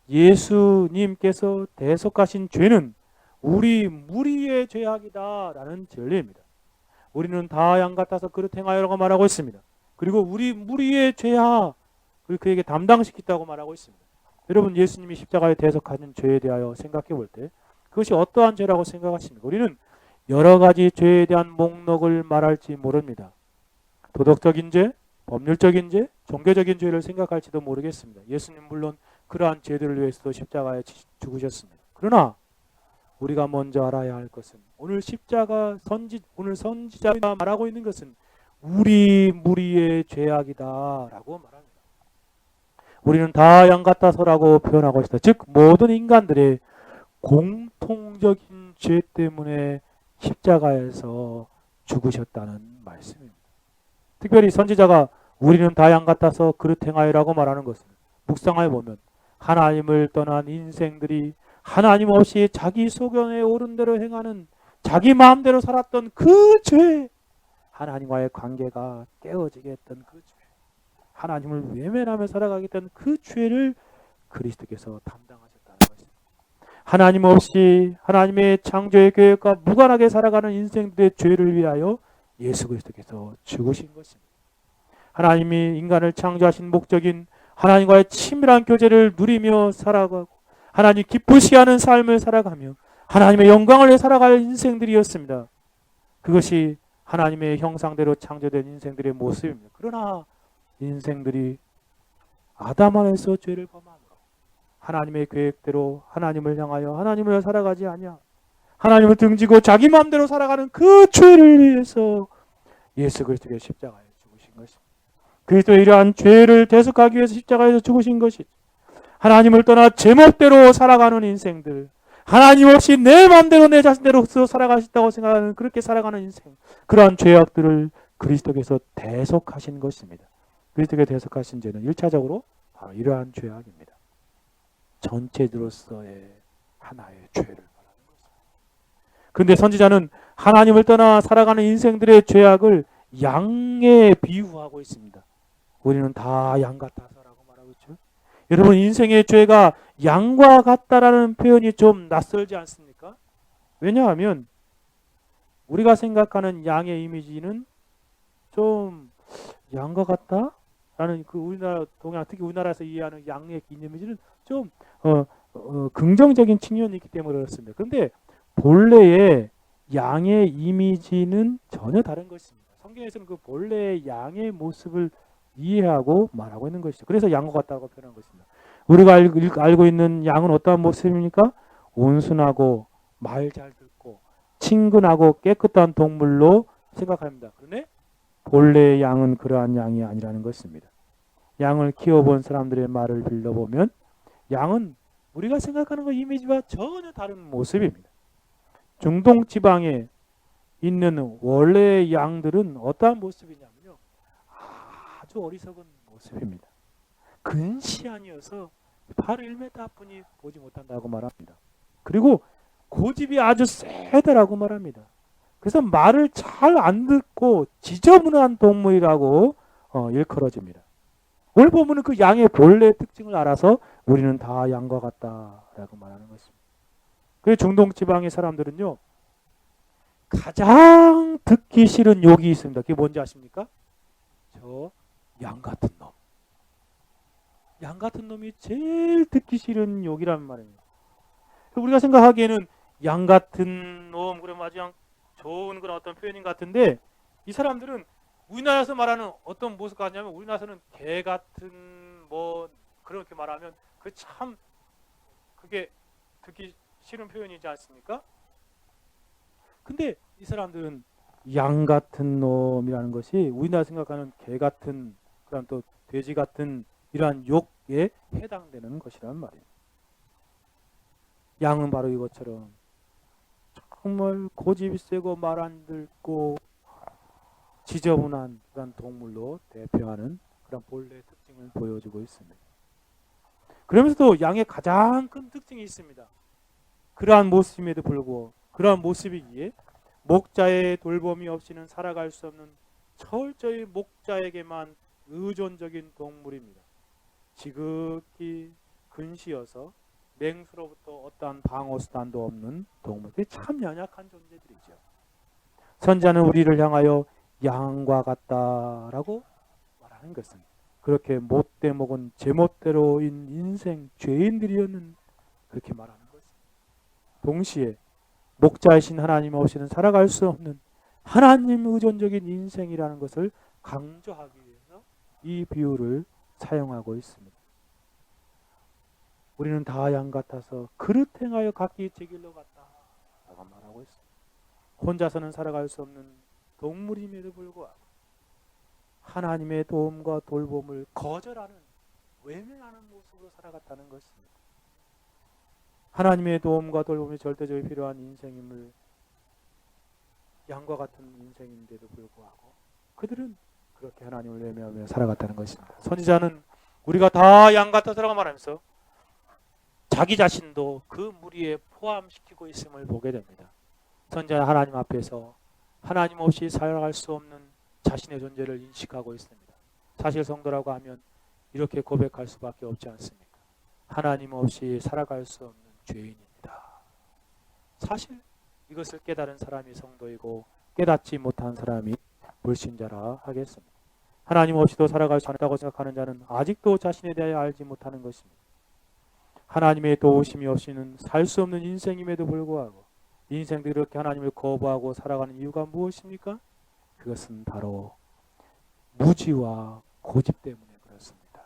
예수님께서 대속하신 죄는 우리 무리의 죄악이다라는 진리입니다. 우리는 다 양 같아서 그릇 행하여라고 말하고 있습니다. 그리고 우리 무리의 죄악을 그에게 담당시켰다고 말하고 있습니다. 여러분, 예수님이 십자가에 대속하신 죄에 대하여 생각해 볼 때 그것이 어떠한 죄라고 생각하십니까? 우리는 여러 가지 죄에 대한 목록을 말할지 모릅니다. 도덕적인 죄, 법률적인 죄, 종교적인 죄를 생각할지도 모르겠습니다. 예수님 물론 그러한 죄들을 위해서도 십자가에 죽으셨습니다. 그러나 우리가 먼저 알아야 할 것은 오늘 오늘 선지자가 말하고 있는 것은 우리 무리의 죄악이다라고 말합니다. 우리는 다 양 같아서라고 표현하고 있다. 즉 모든 인간들의 공통적인 죄 때문에 십자가에서 죽으셨다는 말씀입니다. 특별히 선지자가 우리는 다 양 같아서 그릇 행하여라고 말하는 것은 묵상해 보면 하나님을 떠난 인생들이 하나님 없이 자기 소견에 오른 대로 행하는 자기 마음대로 살았던 그 죄, 하나님과의 관계가 깨어지게 했던 그 죄, 하나님을 외면하며 살아가게 했던 그 죄를 그리스도께서 담당하셨다는 것입니다. 하나님 없이 하나님의 창조의 계획과 무관하게 살아가는 인생들의 죄를 위하여 예수 그리스도께서 죽으신 것입니다. 하나님이 인간을 창조하신 목적인 하나님과의 친밀한 교제를 누리며 살아가고 하나님 기쁘시 하는 삶을 살아가며 하나님의 영광을 위해 살아갈 인생들이었습니다. 그것이 하나님의 형상대로 창조된 인생들의 모습입니다. 그러나 인생들이 아담 안에서 죄를 범함으로 하나님의 계획대로 하나님을 향하여 하나님을 살아가지 아니하 하나님을 등지고 자기 마음대로 살아가는 그 죄를 위해서 예수 그리스도의 십자가에 죽으신 것입니다. 그리스도의 이러한 죄를 대속하기 위해서 십자가에서 죽으신 것이죠. 하나님을 떠나 제멋대로 살아가는 인생들, 하나님 없이 내 마음대로 내 자신대로 살아가셨다고 생각하는 그렇게 살아가는 인생, 그러한 죄악들을 그리스도께서 대속하신 것입니다. 그리스도께서 대속하신 죄는 1차적으로 바로 이러한 죄악입니다. 전체로서의 하나의 죄를 말하는 것입니다. 그런데 선지자는 하나님을 떠나 살아가는 인생들의 죄악을 양에 비유하고 있습니다. 우리는 다 양 같아서라고 말하고 있죠. 여러분, 인생의 죄가 양과 같다라는 표현이 좀 낯설지 않습니까? 왜냐하면 우리가 생각하는 양의 이미지는 좀 양과 같다? 라는 그 우리나라 동양 특히 우리나라에서 이해하는 양의 이미지는 좀 긍정적인 측면이 있기 때문에 그렇습니다. 그런데 본래의 양의 이미지는 전혀 다른 것입니다. 성경에서는 그 본래의 양의 모습을 이해하고 말하고 있는 것이죠. 그래서 양과 같다고 표현한 것입니다. 우리가 알고 있는 양은 어떠한 모습입니까? 온순하고 말 잘 듣고 친근하고 깨끗한 동물로 생각합니다. 그런데 본래의 양은 그러한 양이 아니라는 것입니다. 양을 키워본 사람들의 말을 빌려보면 양은 우리가 생각하는 그 이미지와 전혀 다른 모습입니다. 중동 지방에 있는 원래의 양들은 어떠한 모습이냐면요, 아주 어리석은 모습입니다. 근시안이어서 바로 1m 앞분이 보지 못한다고 말합니다. 그리고 고집이 아주 세다라고 말합니다. 그래서 말을 잘 안 듣고 지저분한 동물이라고 일컬어집니다. 오늘 보면 그 양의 본래 특징을 알아서 우리는 다 양과 같다라고 말하는 것입니다. 그래서 중동 지방의 사람들은요, 가장 듣기 싫은 욕이 있습니다. 그게 뭔지 아십니까? 저 양 같은 놈. 양 같은 놈이 제일 듣기 싫은 욕이라는 말입니다. 우리가 생각하기에는 양 같은 놈, 그러면 아주 좋은 그런 어떤 표현인 것 같은데, 이 사람들은 우리나라에서 말하는 어떤 모습 같냐면, 우리나라에서는 개 같은 뭐 그렇게 말하면 그 참 그게 듣기 싫은 표현이지 않습니까? 근데 이 사람들은 양 같은 놈이라는 것이 우리나라 생각하는 개 같은, 그다음 또 돼지 같은 이러한 욕에 해당되는 것이란 말이에요. 양은 바로 이것처럼 정말 고집이 세고 말 안 듣고 지저분한 그런 동물로 대표하는 그런 본래 특징을 보여주고 있습니다. 그러면서도 양의 가장 큰 특징이 있습니다. 그러한 모습임에도 불구하고 그러한 모습이기에 목자의 돌봄이 없이는 살아갈 수 없는 철저히 목자에게만 의존적인 동물입니다. 지극히 근시여서 맹수로부터 어떠한 방어수단도 없는 동물들이 참 연약한 존재들이죠. 선지자는 우리를 향하여 양과 같다라고 말하는 것은 그렇게 못돼 먹은 제멋대로인 인생 죄인들이었는 그렇게 말하는 것입니다. 동시에 목자이신 하나님 없이는 살아갈 수 없는 하나님 의존적인 인생이라는 것을 강조하기 위해서 이 비유를 사용하고 있습니다. 우리는 다 양 같아서 그릇 행하여 각기 제 길로 갔다 라고 말하고 있습니다. 혼자서는 살아갈 수 없는 동물임에도 불구하고 하나님의 도움과 돌봄을 거절하는 외면하는 모습으로 살아갔다는 것입니다. 하나님의 도움과 돌봄이 절대적으로 필요한 인생임을, 양과 같은 인생인데도 불구하고 그들은 그렇게 하나님을 외면하며 살아갔다는 것입니다. 선지자는 우리가 다 양 같아서라고 말하면서 자기 자신도 그 무리에 포함시키고 있음을 보게 됩니다. 선지자는 하나님 앞에서 하나님 없이 살아갈 수 없는 자신의 존재를 인식하고 있습니다. 사실 성도라고 하면 이렇게 고백할 수밖에 없지 않습니까? 하나님 없이 살아갈 수 없는 죄인입니다. 사실 이것을 깨달은 사람이 성도이고 깨닫지 못한 사람이 불신자라 하겠습니다. 하나님 없이도 살아갈 수 없다고 생각하는 자는 아직도 자신에 대하여 알지 못하는 것입니다. 하나님의 도우심이 없이는 살 수 없는 인생임에도 불구하고 인생도 이렇게 하나님을 거부하고 살아가는 이유가 무엇입니까? 그것은 바로 무지와 고집 때문에 그렇습니다.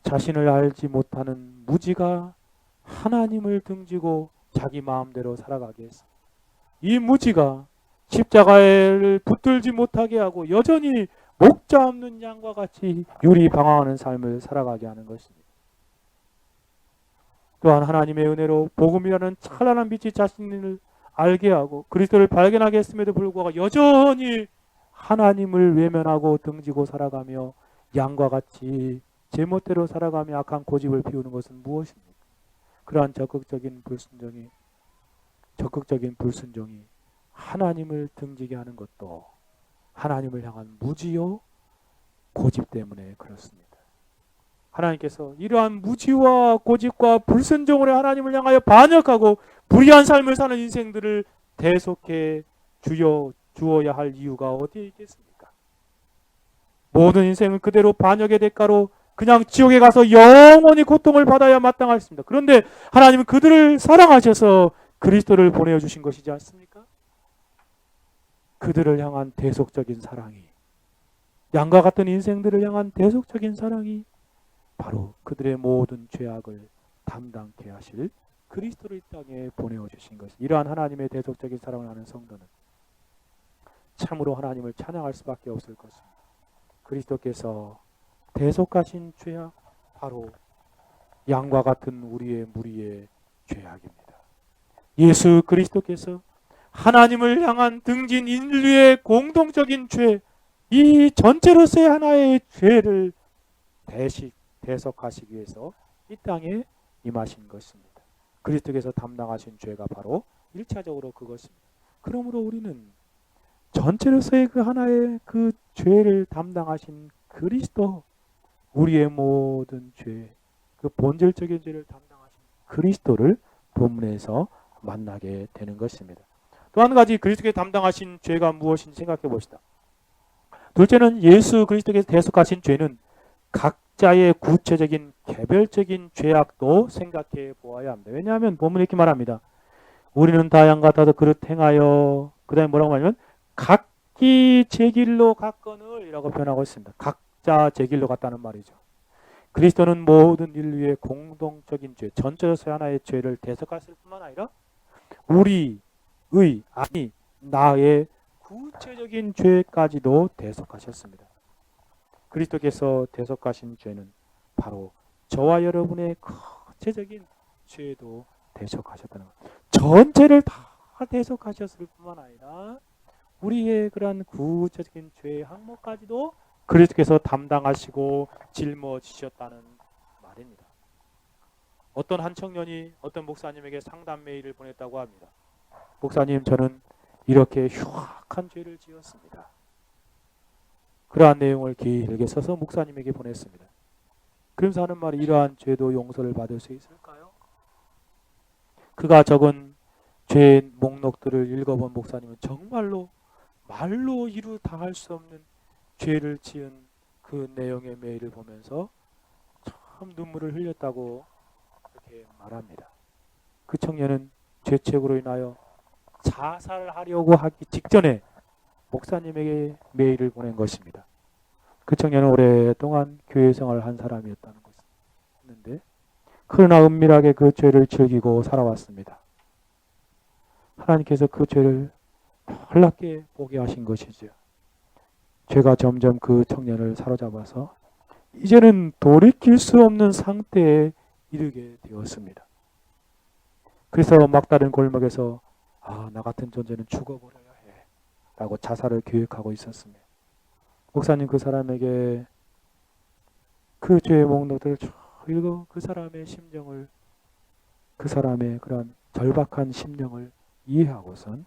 자신을 알지 못하는 무지가 하나님을 등지고 자기 마음대로 살아가게 했습니다. 이 무지가 십자가를 붙들지 못하게 하고 여전히 목자 없는 양과 같이 유리방황하는 삶을 살아가게 하는 것입니다. 또한 하나님의 은혜로 복음이라는 찬란한 빛이 자신을 알게 하고 그리스도를 발견하게 했음에도 불구하고 여전히 하나님을 외면하고 등지고 살아가며 양과 같이 제멋대로 살아가며 악한 고집을 피우는 것은 무엇입니까? 그러한 적극적인 불순종이 하나님을 등지게 하는 것도 하나님을 향한 무지요 고집 때문에 그렇습니다. 하나님께서 이러한 무지와 고집과 불순종으로 하나님을 향하여 반역하고 불의한 삶을 사는 인생들을 대속해 주어야 할 이유가 어디에 있겠습니까? 모든 인생은 그대로 반역의 대가로 그냥 지옥에 가서 영원히 고통을 받아야 마땅하였습니다. 그런데 하나님은 그들을 사랑하셔서 그리스도를 보내주신 것이지 않습니까? 그들을 향한 대속적인 사랑이, 양과 같은 인생들을 향한 대속적인 사랑이 바로 그들의 모든 죄악을 담당케 하실 그리스도를 이 땅에 보내주신 것이, 이러한 하나님의 대속적인 사랑을 하는 성도는 참으로 하나님을 찬양할 수밖에 없을 것입니다. 그리스도께서 대속하신 죄악, 바로 양과 같은 우리의 무리의 죄악입니다. 예수 그리스도께서 하나님을 향한 등진 인류의 공동적인 죄, 이 전체로서의 하나의 죄를 대속하시기 위해서 이 땅에 임하신 것입니다. 그리스도께서 담당하신 죄가 바로 1차적으로 그것입니다. 그러므로 우리는 전체로서의 그 하나의 그 죄를 담당하신 그리스도, 우리의 모든 죄, 그 본질적인 죄를 담당하신 그리스도를 본문에서 만나게 되는 것입니다. 또 한 가지 그리스도께서 담당하신 죄가 무엇인지 생각해 봅시다. 둘째는 예수 그리스도께서 대속하신 죄는 각자의 구체적인 개별적인 죄악도 생각해 보아야 합니다. 왜냐하면 본문에 이렇게 말합니다. 우리는 다 양 같아도 그릇 행하여, 그 다음에 뭐라고 하냐면 각기 제 길로 갔거늘 이라고 표현하고 있습니다. 각자 제 길로 갔다는 말이죠. 그리스도는 모든 인류의 공동적인 죄, 전체로서 하나의 죄를 대속하실 뿐만 아니라 나의 구체적인 죄까지도 대속하셨습니다. 그리스도께서 대속하신 죄는 바로 저와 여러분의 구체적인 죄도 대속하셨다는 것. 전체를 다 대속하셨을 뿐만 아니라 우리의 그러한 구체적인 죄의 항목까지도 그리스도께서 담당하시고 짊어지셨다는 말입니다. 어떤 한 청년이 어떤 목사님에게 상담 메일을 보냈다고 합니다. 목사님, 저는 이렇게 흉악한 죄를 지었습니다. 그러한 내용을 길게 써서 목사님에게 보냈습니다. 그러면서 하는 말이, 이러한 죄도 용서를 받을 수 있을까요? 그가 적은 죄 목록들을 읽어본 목사님은 정말로 말로 이루 다 할 수 없는 죄를 지은 그 내용의 메일을 보면서 참 눈물을 흘렸다고 그렇게 말합니다. 그 청년은 죄책으로 인하여 자살하려고 하기 직전에 목사님에게 메일을 보낸 것입니다. 그 청년은 오랫동안 교회 생활을 한 사람이었다는 것인데, 그러나 은밀하게 그 죄를 즐기고 살아왔습니다. 하나님께서 그 죄를 놀랍게 보게 하신 것이죠. 죄가 점점 그 청년을 사로잡아서 이제는 돌이킬 수 없는 상태에 이르게 되었습니다. 그래서 막다른 골목에서 나 같은 존재는 죽어버려야 해 라고 자살을 계획하고 있었습니다. 목사님 그 사람에게 그 죄의 목록들을 쭉 읽어 그 사람의 심정을, 그 사람의 그런 절박한 심령을 이해하고선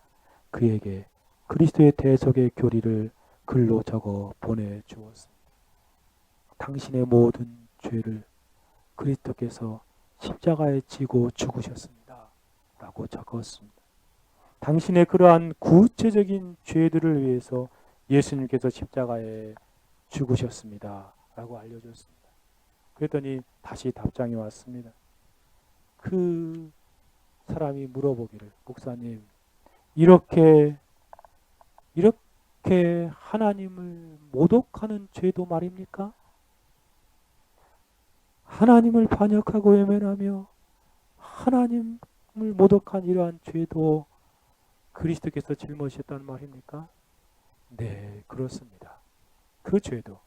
그에게 그리스도의 대속의 교리를 글로 적어 보내주었습니다. 당신의 모든 죄를 그리스도께서 십자가에 지고 죽으셨습니다 라고 적었습니다. 당신의 그러한 구체적인 죄들을 위해서 예수님께서 십자가에 죽으셨습니다 라고 알려줬습니다. 그랬더니 다시 답장이 왔습니다. 그 사람이 물어보기를, 목사님, 이렇게 하나님을 모독하는 죄도 말입니까? 하나님을 반역하고 외면하며 하나님을 모독한 이러한 죄도 그리스도께서 짊어지셨다는 말입니까? 네, 그렇습니다. 그 죄도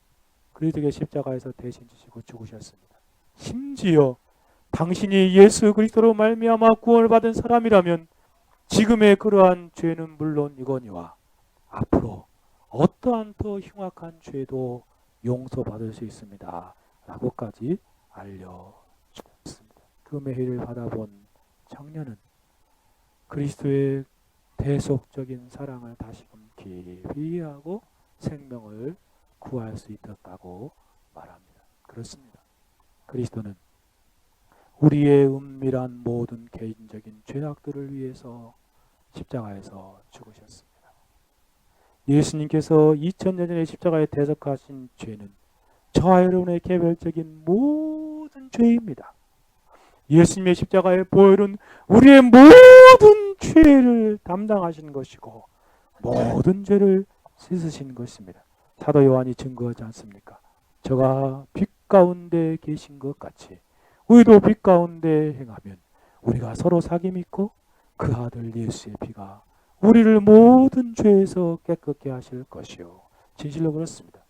그리스도의 십자가에서 대신 지시고 죽으셨습니다. 심지어 당신이 예수 그리스도로 말미암아 구원을 받은 사람이라면 지금의 그러한 죄는 물론 이거니와 앞으로 어떠한 더 흉악한 죄도 용서받을 수 있습니다. 라고까지 알려주었습니다. 그 메시지를 받아본 청년은 그리스도의 대속적인 사랑을 다시금 깊이 이해하고 생명을 구할 수 있었다고 말합니다. 그렇습니다. 그리스도는 우리의 은밀한 모든 개인적인 죄악들을 위해서 십자가에서 죽으셨습니다. 예수님께서 2000년 전에 십자가에 대속하신 죄는 저와 여러분의 개별적인 모든 죄입니다. 예수님의 십자가의 보혈은 우리의 모든 죄를 담당하신 것이고 모든 죄를 씻으신 것입니다. 사도 요한이 증거하지 않습니까? 저가 빛 가운데 계신 것 같이 우리도 빛 가운데 행하면 우리가 서로 사귐 있고 그 아들 예수의 피가 우리를 모든 죄에서 깨끗게 하실 것이요. 진실로 그렇습니다.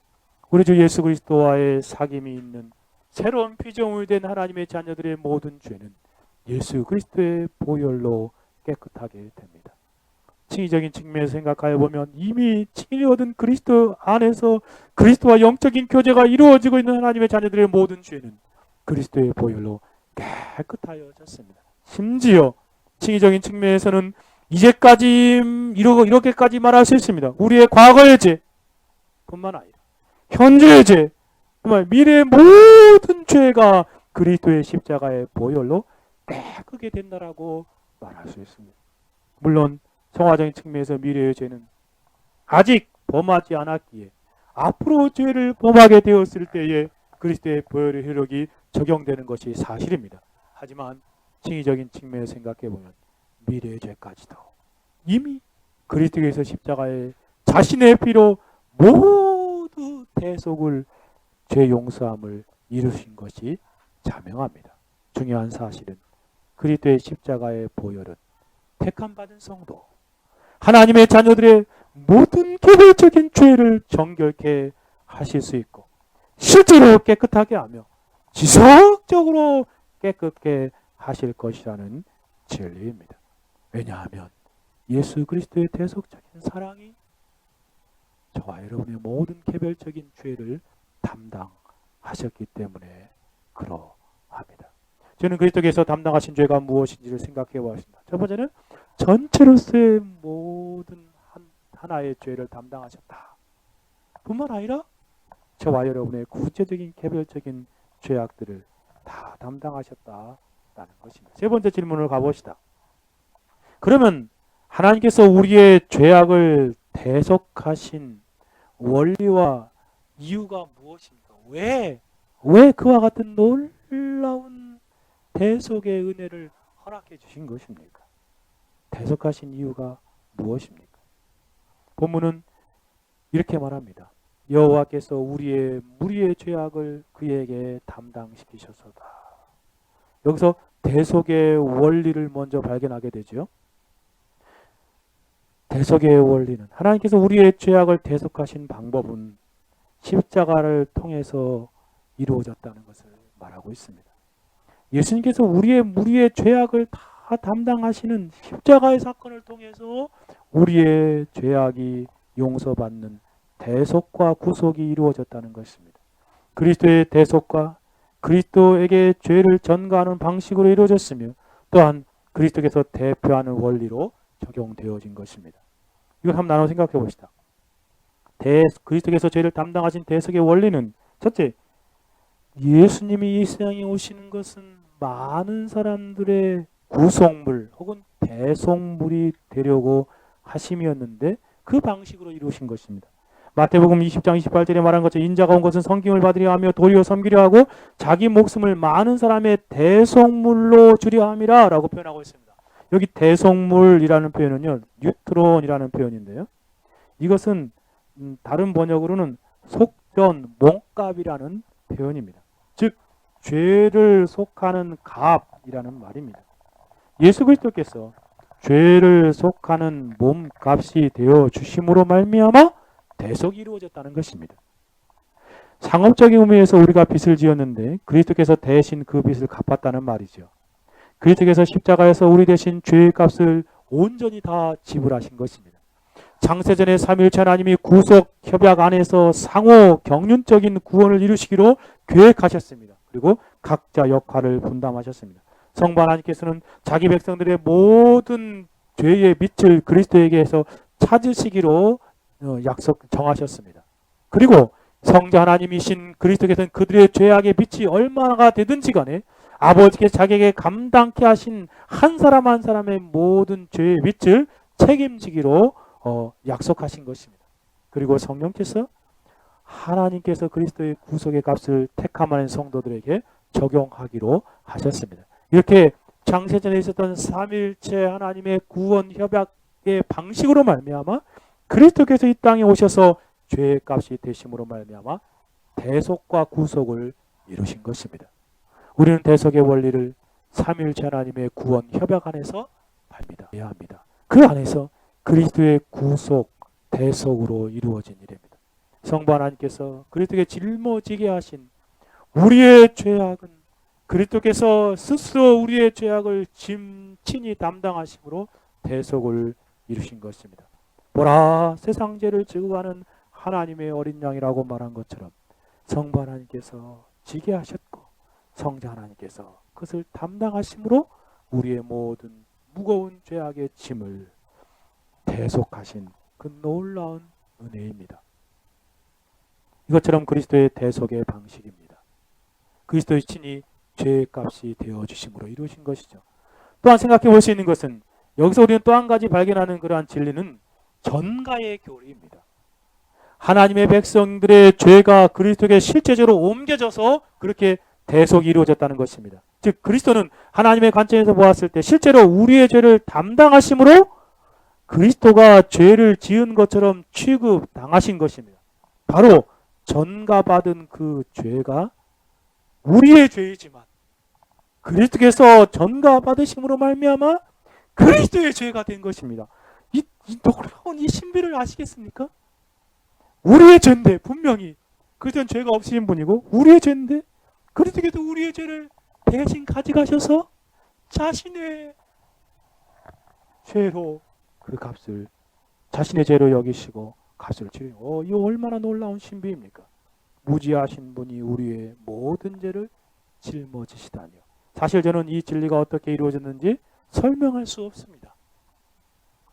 우리 주 예수 그리스도와의 사귐이 있는 새로운 피조물이 된 하나님의 자녀들의 모든 죄는 예수 그리스도의 보혈로 깨끗하게 됩니다. 칭의적인 측면에서 생각하여 보면 이미 칭의를 얻은 그리스도 안에서 그리스도와 영적인 교제가 이루어지고 있는 하나님의 자녀들의 모든 죄는 그리스도의 보혈로 깨끗하여졌습니다. 심지어 칭의적인 측면에서는 이제까지 이렇게까지 말할 수 있습니다. 우리의 과거의 죄뿐만 아니라 현재의 죄, 정말 미래의 모든 죄가 그리스도의 십자가의 보혈로 깨끗게 된다라고 말할 수 있습니다. 물론 성화적인 측면에서 미래의 죄는 아직 범하지 않았기에 앞으로 죄를 범하게 되었을 때에 그리스도의 보혈의 효력이 적용되는 것이 사실입니다. 하지만 칭의적인 측면에서 생각해보면 미래의 죄까지도 이미 그리스도께서 십자가에 자신의 피로 모두 대속을 죄 용서함을 이루신 것이 자명합니다. 중요한 사실은 그리스도의 십자가의 보혈은 택함받은 성도 하나님의 자녀들의 모든 개별적인 죄를 정결케 하실 수 있고 실제로 깨끗하게 하며 지속적으로 깨끗게 하실 것이라는 진리입니다. 왜냐하면 예수 그리스도의 대속적인 사랑이 저와 여러분의 모든 개별적인 죄를 담당하셨기 때문에 그러합니다. 저는 그리스도께서 담당하신 죄가 무엇인지를 생각해 보았습니다. 첫 번째는 전체로서의 모든 하나의 죄를 담당하셨다. 뿐만 아니라 저와 여러분의 구체적인 개별적인 죄악들을 다 담당하셨다라는 것입니다. 세 번째 질문을 가봅시다. 그러면 하나님께서 우리의 죄악을 대속하신 원리와 이유가 무엇입니까? 왜 그와 같은 놀라운 대속의 은혜를 허락해 주신 것입니까? 대속하신 이유가 무엇입니까? 본문은 이렇게 말합니다. 여호와께서 우리의 무리의 죄악을 그에게 담당시키셨도다. 여기서 대속의 원리를 먼저 발견하게 되죠. 대속의 원리는 하나님께서 우리의 죄악을 대속하신 방법은 십자가를 통해서 이루어졌다는 것을 말하고 있습니다. 예수님께서 우리의 무리의 죄악을 다 담당하시는 십자가의 사건을 통해서 우리의 죄악이 용서받는 대속과 구속이 이루어졌다는 것입니다. 그리스도의 대속과 그리스도에게 죄를 전가하는 방식으로 이루어졌으며 또한 그리스도께서 대표하는 원리로 적용되어진 것입니다. 이걸 한번 나눠 생각해 봅시다. 그리스도께서 죄를 담당하신 대속의 원리는 첫째, 예수님이 이 세상에 오시는 것은 많은 사람들의 구속물 혹은 대속물이 되려고 하심이었는데 그 방식으로 이루신 것입니다. 마태복음 20장 28절에 말한 것처럼 인자가 온 것은 섬김을 받으려 하며 도리어 섬기려 하고 자기 목숨을 많은 사람의 대속물로 주려 함이라 라고 표현하고 있습니다. 여기 대속물이라는 표현은요, 뉴트론이라는 표현인데요. 이것은 다른 번역으로는 속전, 몸값이라는 표현입니다. 즉 죄를 속하는 값이라는 말입니다. 예수 그리스도께서 죄를 속하는 몸값이 되어 주심으로 말미암아 대속이 이루어졌다는 것입니다. 상업적인 의미에서 우리가 빚을 지었는데 그리스도께서 대신 그 빚을 갚았다는 말이죠. 그리스도께서 십자가에서 우리 대신 죄의 값을 온전히 다 지불하신 것입니다. 창세전에 삼위일체 하나님이 구속 협약 안에서 상호 경륜적인 구원을 이루시기로 계획하셨습니다. 그리고 각자 역할을 분담하셨습니다. 성부 하나님께서는 자기 백성들의 모든 죄의 밑을 그리스도에게서 찾으시기로 약속 정하셨습니다. 그리고 성자 하나님이신 그리스도께서는 그들의 죄악의 빛이 얼마나 되든지 간에 아버지께서 자기에게 감당케 하신 한 사람 한 사람의 모든 죄의 빛을 책임지기로 약속하신 것입니다. 그리고 성령께서 하나님께서 그리스도의 구속의 값을 택함하는 성도들에게 적용하기로 하셨습니다. 이렇게 창세전에 있었던 삼위일체 하나님의 구원 협약의 방식으로 말미암아 그리스도께서 이 땅에 오셔서 죄의 값이 되심으로 말미암아 대속과 구속을 이루신 것입니다. 우리는 대속의 원리를 삼위일체 하나님의 구원 협약 안에서 밟아야 합니다. 그 안에서 그리스도의 구속, 대속으로 이루어진 일입니다. 성부 하나님께서 그리스도께 짊어지게 하신 우리의 죄악은 그리스도께서 스스로 우리의 죄악을 친히 담당하심으로 대속을 이루신 것입니다. 보라, 세상 죄를 지고 가는 하나님의 어린 양이라고 말한 것처럼 성부 하나님께서 지게 하셨고 성자 하나님께서 그것을 담당하심으로 우리의 모든 무거운 죄악의 짐을 대속하신 그 놀라운 은혜입니다. 이것처럼 그리스도의 대속의 방식입니다. 그리스도의 친히 죄의 값이 되어주심으로 이루어진 것이죠. 또한 생각해 볼 수 있는 것은 여기서 우리는 또 한 가지 발견하는 그러한 진리는 전가의 교리입니다. 하나님의 백성들의 죄가 그리스도에게 실제적으로 옮겨져서 그렇게 대속이 이루어졌다는 것입니다. 즉 그리스도는 하나님의 관점에서 보았을 때 실제로 우리의 죄를 담당하심으로 그리스도가 죄를 지은 것처럼 취급당하신 것입니다. 바로 전가받은 그 죄가 우리의 죄이지만 그리스도께서 전가받으심으로 말미암아 그리스도의 죄가 된 것입니다. 이 놀라운 이 신비를 아시겠습니까? 우리의 죄인데 분명히 그리스도는 죄가 없으신 분이고 우리의 죄인데 그리스도께서 우리의 죄를 대신 가져가셔서 자신의 죄로 그 값을 자신의 죄로 여기시고 값을 치르고 이 얼마나 놀라운 신비입니까? 무지하신 분이 우리의 모든 죄를 짊어지시다니요. 사실 저는 이 진리가 어떻게 이루어졌는지 설명할 수 없습니다.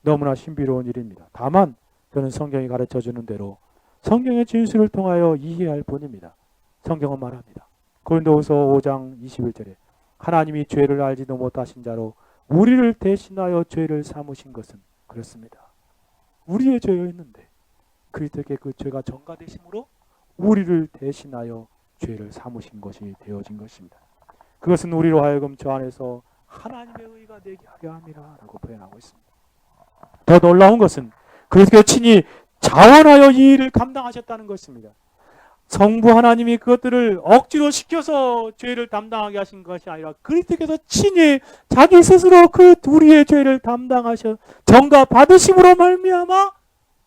너무나 신비로운 일입니다. 다만 저는 성경이 가르쳐주는 대로 성경의 진술을 통하여 이해할 뿐입니다. 성경은 말합니다. 고린도후서 5장 21절에 하나님이 죄를 알지도 못하신 자로 우리를 대신하여 죄를 삼으신 것은 그렇습니다. 우리의 죄였는데 그리스도께 그 죄가 전가되심으로 우리를 대신하여 죄를 삼으신 것이 되어진 것입니다. 그것은 우리로 하여금 저 안에서 하나님의 의가 되게 하려 함이라 라고 표현하고 있습니다. 더 놀라운 것은 그리스도께서 친히 자원하여 이 일을 감당하셨다는 것입니다. 성부 하나님이 그것들을 억지로 시켜서 죄를 담당하게 하신 것이 아니라 그리스도께서 친히 자기 스스로 그 우리의 죄를 담당하셔 전가 받으심으로 말미암아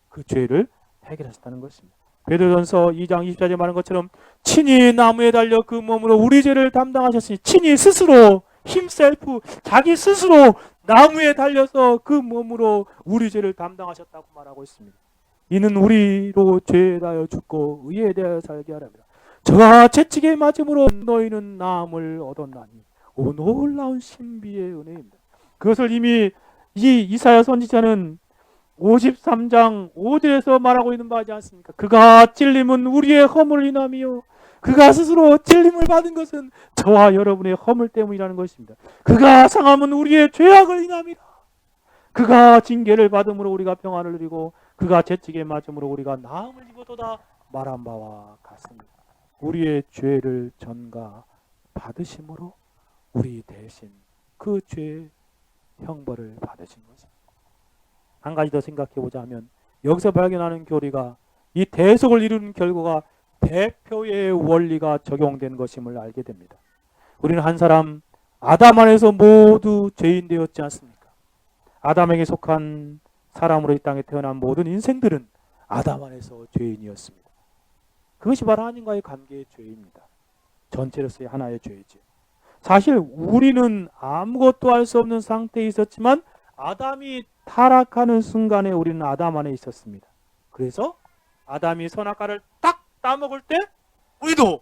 그 죄를 해결하셨다는 것입니다. 베드로전서 2장 24절에 말한 것처럼 친히 나무에 달려 그 몸으로 우리 죄를 담당하셨으니 친히 스스로 힘셀프 자기 스스로 나무에 달려서 그 몸으로 우리 죄를 담당하셨다고 말하고 있습니다. 이는 우리로 죄에 대하여 죽고 의에 대하여 살게 하랍니다. 저가 채찍에 맞음으로 너희는 나음을 얻었나니 오 놀라운 신비의 은혜입니다. 그것을 이미 이 이사야 선지자는 53장 5절에서 말하고 있는 바지 않습니까? 그가 찔림은 우리의 허물 인함이요 그가 스스로 찔림을 받은 것은 저와 여러분의 허물 때문이라는 것입니다. 그가 상함은 우리의 죄악을 인함이라. 그가 징계를 받음으로 우리가 평안을 누리고 그가 채찍에 맞음으로 우리가 나음을 입어도다 말한 바와 같습니다. 우리의 죄를 전가 받으심으로 우리 대신 그 죄의 형벌을 받으신 것입니다. 한 가지 더 생각해보자 하면 여기서 발견하는 교리가 이 대속을 이루는 결과가 대표의 원리가 적용된 것임을 알게 됩니다. 우리는 한 사람 아담 안에서 모두 죄인 되었지 않습니까? 아담에게 속한 사람으로 이 땅에 태어난 모든 인생들은 아담 안에서 죄인이었습니다. 그것이 바로 하나님과의 관계의 죄입니다. 전체로서의 하나의 죄이죠. 사실 우리는 아무것도 할 수 없는 상태에 있었지만 아담이 타락하는 순간에 우리는 아담 안에 있었습니다. 그래서 아담이 선악과를 딱 따먹을 때 우리도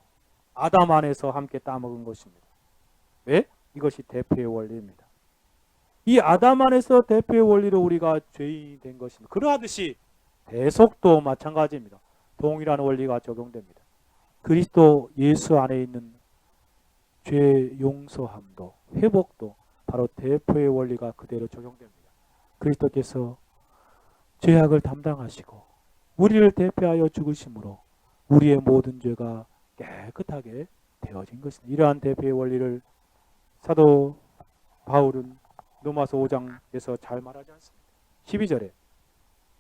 아담 안에서 함께 따먹은 것입니다. 왜? 이것이 대표의 원리입니다. 이 아담 안에서 대표의 원리로 우리가 죄인이 된 것입니다. 그러하듯이 대속도 마찬가지입니다. 동일한 원리가 적용됩니다. 그리스도 예수 안에 있는 죄 용서함도 회복도 바로 대표의 원리가 그대로 적용됩니다. 그리스도께서 죄악을 담당하시고 우리를 대표하여 죽으심으로 우리의 모든 죄가 깨끗하게 되어진 것입니다. 이러한 대표의 원리를 사도 바울은 로마서 5장에서 잘 말하지 않습니다. 12절에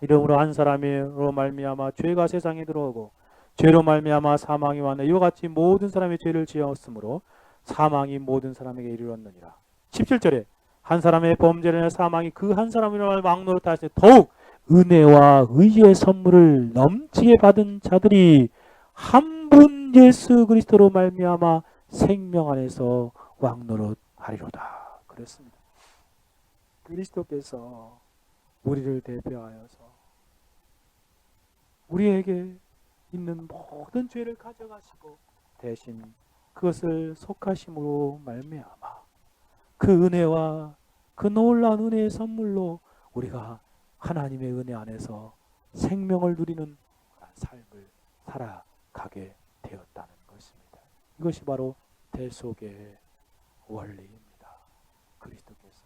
이러므로 한 사람으로 말미암아 죄가 세상에 들어오고 죄로 말미암아 사망이 왔네. 이와 같이 모든 사람이 죄를 지었으므로 사망이 모든 사람에게 이르렀느니라. 17절에 한 사람의 범죄로 인해 사망이 그 한 사람으로 왕노릇 하시되 더욱 은혜와 의의 선물을 넘치게 받은 자들이 한 분 예수 그리스도로 말미암아 생명 안에서 왕노릇 하리로다. 그랬습니다. 그리스도께서 우리를 대표하여서 우리에게 있는 모든 죄를 가져가시고 대신 그것을 속하심으로 말미암아 그 은혜와 그 놀라운 은혜의 선물로 우리가 하나님의 은혜 안에서 생명을 누리는 삶을 살아가게 되었다는 것입니다. 이것이 바로 대속의 원리입니다. 그리스도께서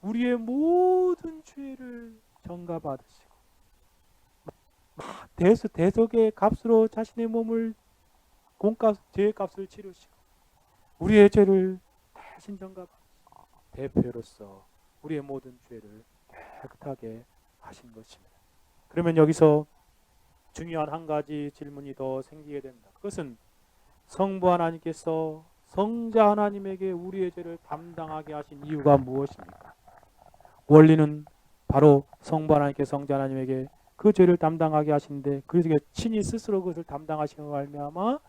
우리의 모든 죄를 전가받으시고 대속의 값으로 자신의 몸을 공값, 죄의 값을 치르시고 우리의 죄를 대신 전가받으시고 대표로서 우리의 모든 죄를 깨끗하게 하신 것입니다. 그러면 여기서 중요한 한 가지 질문이 더 생기게 됩니다. 그것은 성부 하나님께서 성자 하나님에게 우리의 죄를 담당하게 하신 이유가 무엇입니까? 원리는 바로 성부 하나님께 성자 하나님에게 그 죄를 담당하게 하신데 그래서 친히 스스로 그것을 담당하시는 말미암아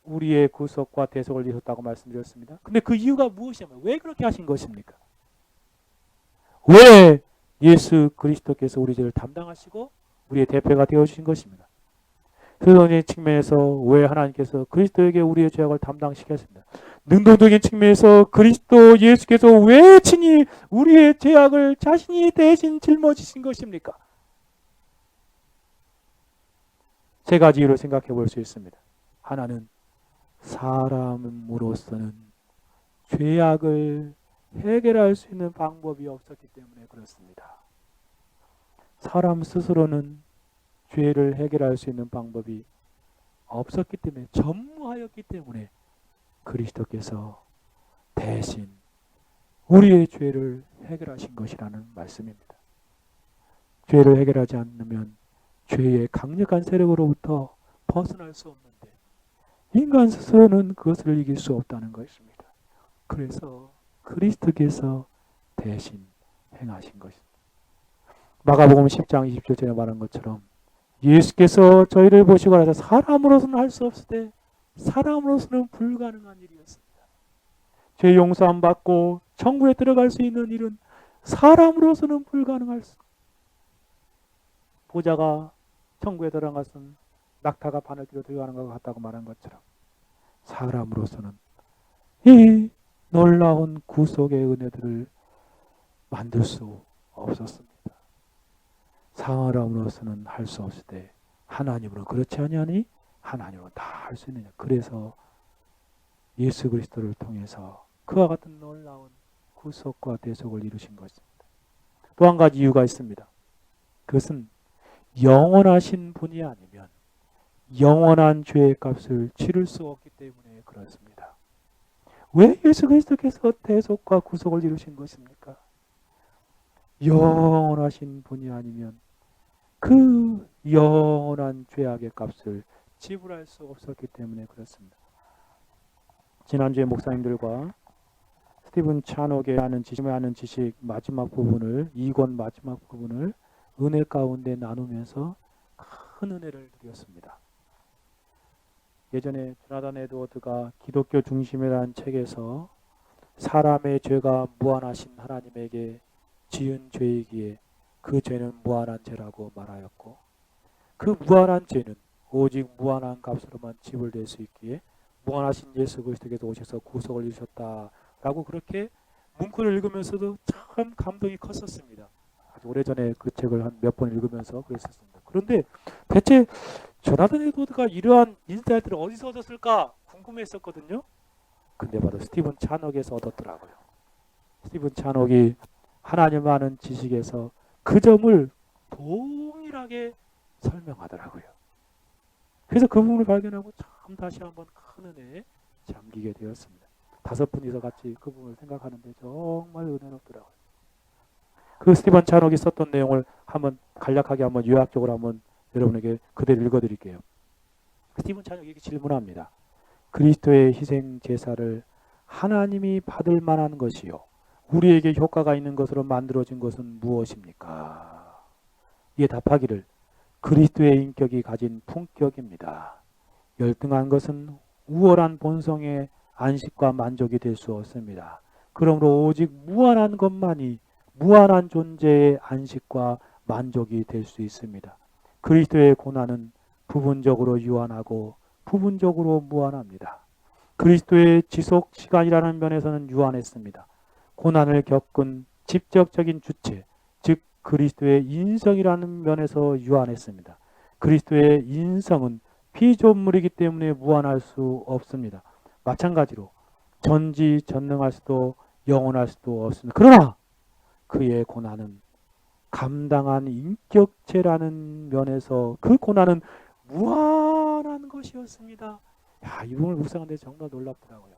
우리의 구속과 대속을 이루셨다고 말씀드렸습니다. 근데 그 이유가 무엇이냐면 왜 그렇게 하신 것입니까? 왜 예수 그리스도께서 우리 죄를 담당하시고 우리의 대표가 되어주신 것입니다. 그런 측면에서 왜 하나님께서 그리스도에게 우리의 죄악을 담당시켰습니다. 능동적인 측면에서 그리스도 예수께서 왜 친히 우리의 죄악을 자신이 대신 짊어지신 것입니까? 세 가지 이유를 생각해 볼 수 있습니다. 하나는 사람으로서는 죄악을 해결할 수 있는 방법이 없었기 때문에 그렇습니다. 사람 스스로는 죄를 해결할 수 있는 방법이 없었기 때문에 전무하였기 때문에 그리스도께서 대신 우리의 죄를 해결하신 것이라는 말씀입니다. 죄를 해결하지 않으면 죄의 강력한 세력으로부터 벗어날 수 없는데 인간 스스로는 그것을 이길 수 없다는 것입니다. 그래서 그리스도께서 대신 행하신 것입니다. 마가복음 10장 27절에 말한 것처럼 예수께서 저희를 보시고 하사 사람으로서는 할 수 없을 때 사람으로서는 불가능한 일이었습니다. 죄 용서함 받고 천국에 들어갈 수 있는 일은 사람으로서는 불가능할 수. 보자가 천국에 들어간 것은 낙타가 바늘기로 들어가는 것 같다고 말한 것처럼 사람으로서는 이 놀라운 구속의 은혜들을 만들 수 없었습니다. 사람으로서는 할 수 없을 때 하나님으로 그렇지 아니하니 하나님으로 다 할 수 있느냐. 그래서 예수 그리스도를 통해서 그와 같은 놀라운 구속과 대속을 이루신 것입니다. 또 한 가지 이유가 있습니다. 그것은 영원하신 분이 아니면 영원한 죄의 값을 치를 수 없기 때문에 그렇습니다. 왜 예수 그리스도께서 대속과 구속을 이루신 것입니까? 영원하신 분이 아니면 그 영원한 죄악의 값을 지불할 수 없었기 때문에 그렇습니다. 지난주에 목사님들과 스티븐 차녹의 하는 지식 마지막 부분을 2권 마지막 부분을 은혜 가운데 나누면서 큰 은혜를 드렸습니다. 예전에 조나단 에드워드가 기독교 중심이라는 책에서 사람의 죄가 무한하신 하나님에게 지은 죄이기에 그 죄는 무한한 죄라고 말하였고, 그 무한한 죄는 오직 무한한 값으로만 지불될 수 있기에 무한하신 예수 그리스도께서 오셔서 구속을 이루셨다라고 그렇게 문구를 읽으면서도 참 감동이 컸었습니다. 아주 오래전에 그 책을 한 몇 번 읽으면서 그랬었습니다. 그런데 대체 조나단 에드워드가 이러한 인사이트를 어디서 얻었을까 궁금했었거든요. 근데 바로 스티븐 찬옥에서 얻었더라고요. 스티븐 찬옥이 하나님 아는 지식에서 그 점을 동일하게 설명하더라고요. 그래서 그 부분을 발견하고 참 다시 한번 큰 은혜에 잠기게 되었습니다. 5분이서 같이 그 부분을 생각하는데 정말 은혜롭더라고요. 그 스티븐 찬옥이 썼던 내용을 한번 간략하게 한번 요약적으로 한번 여러분에게 그대로 읽어드릴게요. 스티븐 찬옥이 이렇게 질문합니다. 그리스도의 희생 제사를 하나님이 받을 만한 것이요 우리에게 효과가 있는 것으로 만들어진 것은 무엇입니까? 이에 답하기를 그리스도의 인격이 가진 품격입니다. 열등한 것은 우월한 본성의 안식과 만족이 될 수 없습니다. 그러므로 오직 무한한 것만이 무한한 존재의 안식과 만족이 될 수 있습니다. 그리스도의 고난은 부분적으로 유한하고 부분적으로 무한합니다. 그리스도의 지속 시간이라는 면에서는 유한했습니다. 고난을 겪은 직접적인 주체, 즉 그리스도의 인성이라는 면에서 유한했습니다. 그리스도의 인성은 피조물이기 때문에 무한할 수 없습니다. 마찬가지로 전지전능할 수도 영원할 수도 없습니다. 그러나 그의 고난은 감당한 인격체라는 면에서 그 고난은 무한한 것이었습니다. 야, 이 부분을 묵상하는데 정말 놀랍더라고요.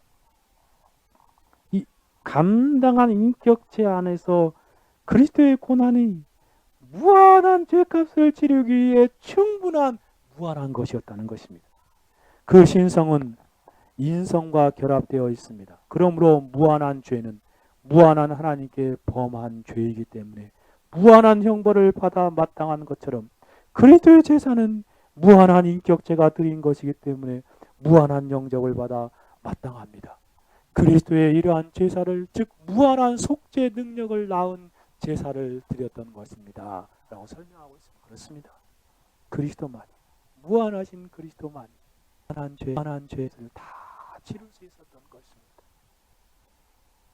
이 감당한 인격체 안에서 그리스도의 고난이 무한한 죄값을 치르기 위해 충분한 무한한 것이었다는 것입니다. 그 신성은 인성과 결합되어 있습니다. 그러므로 무한한 죄는 무한한 하나님께 범한 죄이기 때문에 무한한 형벌을 받아 마땅한 것처럼 그리스도의 제사는 무한한 인격체가 드린 것이기 때문에 무한한 영접을 받아 마땅합니다. 그리스도의 이러한 제사를 즉 무한한 속죄 능력을 낳은 제사를 드렸던 것입니다. 라고 설명하고 있습니다. 그렇습니다. 그리스도만이 무한하신 그리스도만이 무한한 죄를 다 치를 수 있었던 것입니다.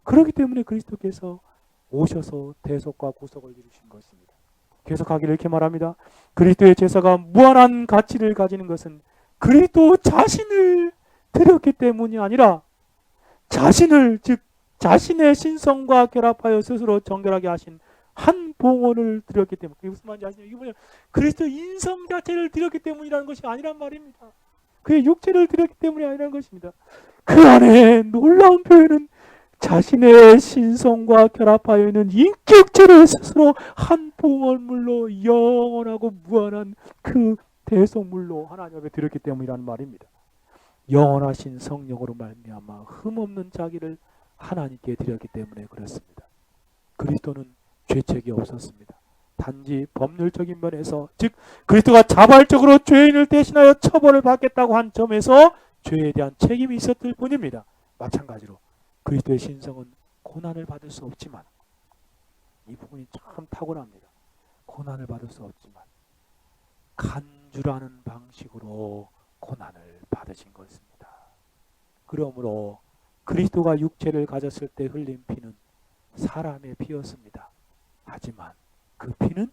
그렇기 때문에 그리스도께서 오셔서 대속과 구속을 이루신 것입니다. 계속하기를 이렇게 말합니다. 그리스도의 제사가 무한한 가치를 가지는 것은 그리스도 자신을 드렸기 때문이 아니라 자신을 즉 자신의 신성과 결합하여 스스로 정결하게 하신 한 봉헌을 드렸기 때문에 그게 무슨 말인지 아시죠? 이게 뭐냐? 그리스도 인성 자체를 드렸기 때문이라는 것이 아니란 말입니다. 그의 육체를 드렸기 때문이 아니라는 것입니다. 그 안에 놀라운 표현은 자신의 신성과 결합하여 있는 인격체를 스스로 한 봉헌물로 영원하고 무한한 그 대속물로 하나님 앞에 드렸기 때문이라는 말입니다. 영원하신 성령으로 말미암아 흠없는 자기를 하나님께 드렸기 때문에 그렇습니다. 그리스도는 죄책이 없었습니다. 단지 법률적인 면에서 즉 그리스도가 자발적으로 죄인을 대신하여 처벌을 받겠다고 한 점에서 죄에 대한 책임이 있었을 뿐입니다. 마찬가지로 그리스도의 신성은 고난을 받을 수 없지만 이 부분이 참 탁월합니다. 고난을 받을 수 없지만 간주라는 방식으로 고난을 받으신 것입니다. 그러므로 그리스도가 육체를 가졌을 때 흘린 피는 사람의 피였습니다. 하지만 그 피는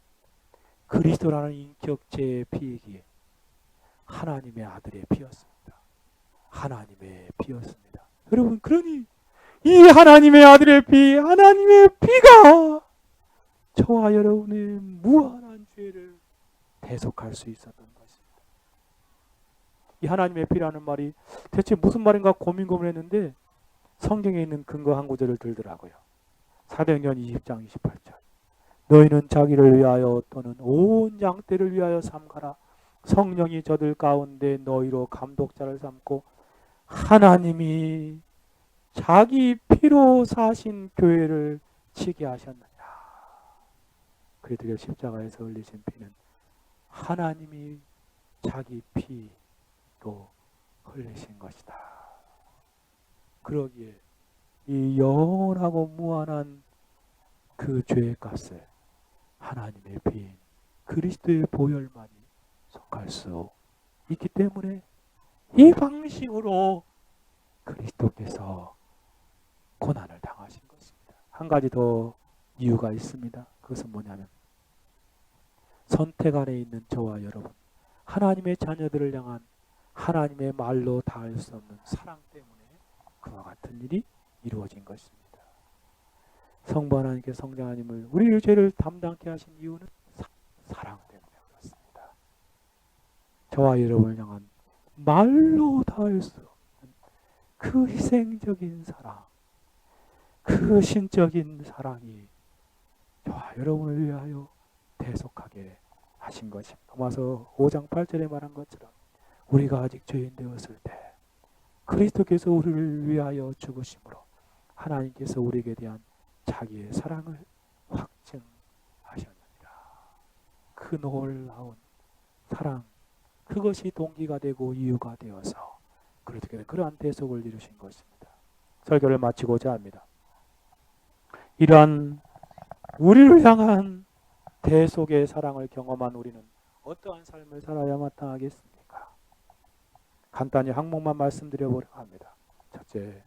그리스도라는 인격체의 피이기에 하나님의 아들의 피였습니다. 하나님의 피였습니다. 여러분, 그러니 이 하나님의 아들의 피, 하나님의 피가 저와 여러분의 무한한 죄를 대속할 수 있었던 것입니다. 이 하나님의 피라는 말이 대체 무슨 말인가 고민했는데 성경에 있는 근거 한 구절을 들더라고요. 사도행전 20장 28절. 너희는 자기를 위하여 또는 온 양떼를 위하여 삼가라. 성령이 저들 가운데 너희로 감독자를 삼고 하나님이 자기 피로 사신 교회를 치게 하셨느냐. 그리스도의 십자가에서 흘리신 피는 하나님이 자기 피로 흘리신 것이다. 그러기에 이 영원하고 무한한 그 죄의 값을 하나님의 피인 그리스도의 보혈만이 속할 수 있기 때문에 이 방식으로 그리스도께서 고난을 당하신 것입니다. 한 가지 더 이유가 있습니다. 그것은 뭐냐면 선택 안에 있는 저와 여러분, 하나님의 자녀들을 향한 하나님의 말로 닿을 수 없는 사랑 때문에 그와 같은 일이 이루어진 것입니다. 성부 하나님께 성자 하나님을 우리의 죄를 담당케 하신 이유는 사랑 때문에 그렇습니다. 저와 여러분을 향한 말로 닿을 수 없는 그 희생적인 사랑, 그 신적인 사랑이 저와 여러분을 위하여 대속하게 하신 것입니다. 로마서 5장 8절에 말한 것처럼 우리가 아직 죄인 되었을 때 그리스도께서 우리를 위하여 죽으심으로 하나님께서 우리에게 대한 자기의 사랑을 확증하셨느니라. 그 놀라운 사랑, 그것이 동기가 되고 이유가 되어서 그리스도께서 그러한 대속을 이루신 것입니다. 설교를 마치고자 합니다. 이러한 우리를 향한 대속의 사랑을 경험한 우리는 어떠한 삶을 살아야 마땅하겠습니까? 간단히 항목만 말씀드려보려고 합니다. 첫째,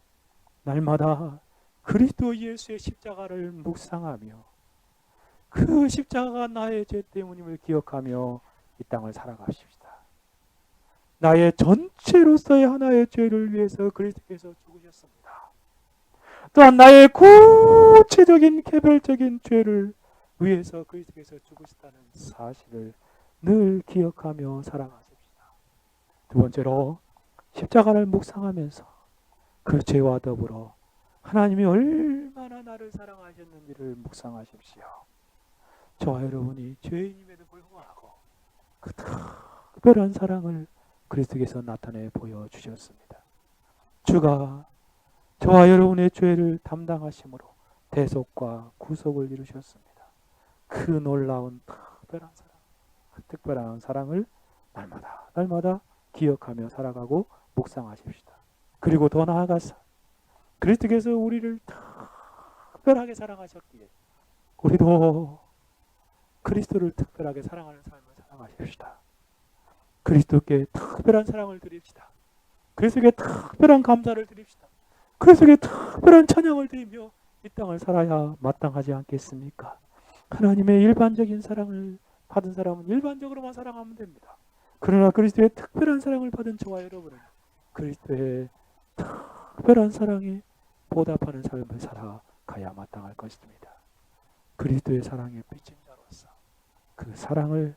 날마다 그리스도 예수의 십자가를 묵상하며 그 십자가가 나의 죄 때문임을 기억하며 이 땅을 살아가십시다. 나의 전체로서의 하나의 죄를 위해서 그리스도께서 죽으셨습니다. 또한 나의 구체적인 개별적인 죄를 위해서 그리스도께서 죽으셨다는 사실을 늘 기억하며 살아가십시다. 두 번째로 십자가를 묵상하면서 그 죄와 더불어 하나님이 얼마나 나를 사랑하셨는지를 묵상하십시오. 저와 여러분이 죄인임에도 불구하고 그 특별한 사랑을 그리스도께서 나타내 보여주셨습니다. 주가 저와 여러분의 죄를 담당하심으로 대속과 구속을 이루셨습니다. 그 놀라운 특별한 사랑, 그 특별한 사랑을 날마다 기억하며 살아가고 묵상하십시다. 그리고 더 나아가서 그리스도께서 우리를 특별하게 사랑하셨기에 우리도 그리스도를 특별하게 사랑하는 삶을 살아가십시다. 그리스도께 특별한 사랑을 드립시다. 그리스도께 특별한 감사를 드립시다. 그리스도께 특별한 찬양을 드리며 이 땅을 살아야 마땅하지 않겠습니까? 하나님의 일반적인 사랑을 받은 사람은 일반적으로만 사랑하면 됩니다. 그러나 그리스도의 특별한 사랑을 받은 저와 여러분은 그리스도의 특별한 사랑에 보답하는 삶을 살아가야 마땅할 것입니다. 그리스도의 사랑에 비친 자로서 그 사랑의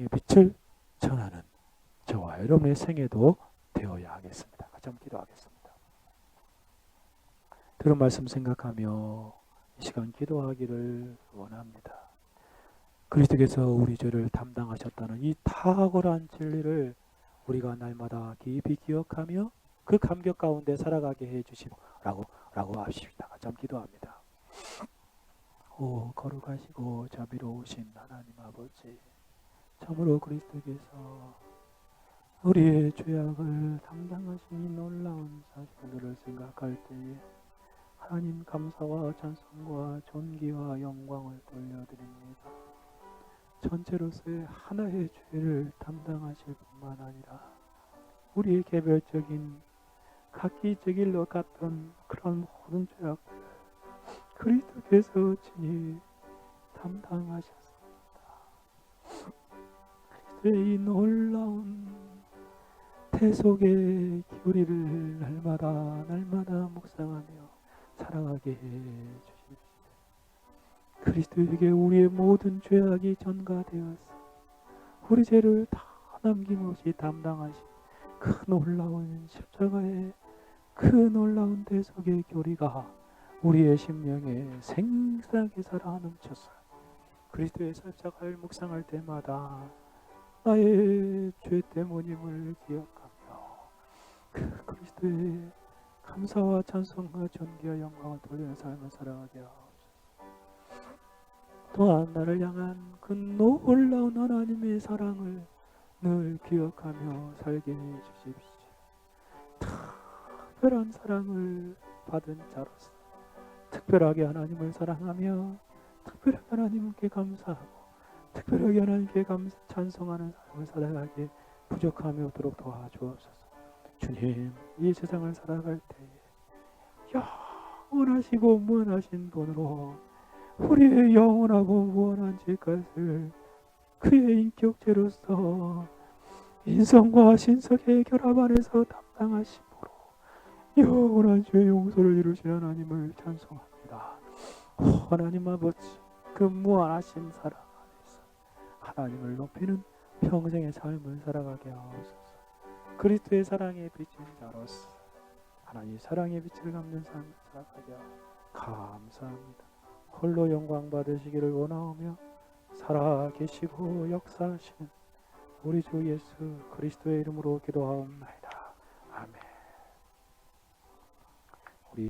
빛을 전하는 저와 여러분의 생애도 되어야 하겠습니다. 같이 한번 기도하겠습니다. 들은 말씀 생각하며 이 시간 기도하기를 원합니다. 그리스도께서 우리 죄를 담당하셨다는 이 탁월한 진리를 우리가 날마다 깊이 기억하며 그 감격 가운데 살아가게 해주시라고 하십시다. 같이 한번 기도합니다. 오 거룩하시고 자비로우신 하나님 아버지, 참으로 그리스도께서 우리의 죄악을 담당하신 놀라운 사실들을 생각할 때에 하나님 감사와 찬송과 존귀와 영광을 돌려드립니다. 전체로서의 하나의 죄를 담당하실 뿐만 아니라 우리의 개별적인 각기 제 길로 갔던 그런 모든 죄악들을 그리스도께서 친히 담당하셨습니다. 그리스도의 이 놀라운 대속의 우리를 날마다 묵상하며 살아가게 해주십시오. 그리스도에게 우리의 모든 죄악이 전가되어서 우리 죄를 다 남김없이 담당하신 그 놀라운 십자가의 그 놀라운 대속의 교리가 우리의 심령에 생생하게 살아 넘쳐서 그리스도의 십자가를 묵상할 때마다 나의 죄 때문임을 기억하며 그 그리스도의 감사와 찬송과 존귀와 영광을 돌리는 삶을 살아가게 하옵소서. 또한 나를 향한 그 놀라운 하나님의 사랑을 늘 기억하며 살게 해주십시오. 특별한 사랑을 받은 자로서, 특별하게 하나님을 사랑하며 특별하게 하나님께 감사하고 특별하게 하나님께 찬송하는 삶을 살아가기에 부족함이 없도록 도와주옵소서. 주님, 이 세상을 살아갈 때에 영원하시고 무한하신 분으로 우리의 영원하고 무한한 죄값을 그의 인격체로서 인성과 신성의 결합 안에서 담당하심으로 영원한 죄의 용서를 이루신 하나님을 찬송합니다. 하나님 아버지, 그 무한하신 사랑 안에서 하나님을 높이는 평생의 삶을 살아가게 하옵소서. 그리스도의 사랑에 비친 자로서 하나님의 사랑의 빛을 갚는 삶을 살아가게 감사합니다. 홀로 영광 받으시기를 원하오며 살아 계시고 역사하시는 우리 주 예수 그리스도의 이름으로 기도하옵나이다.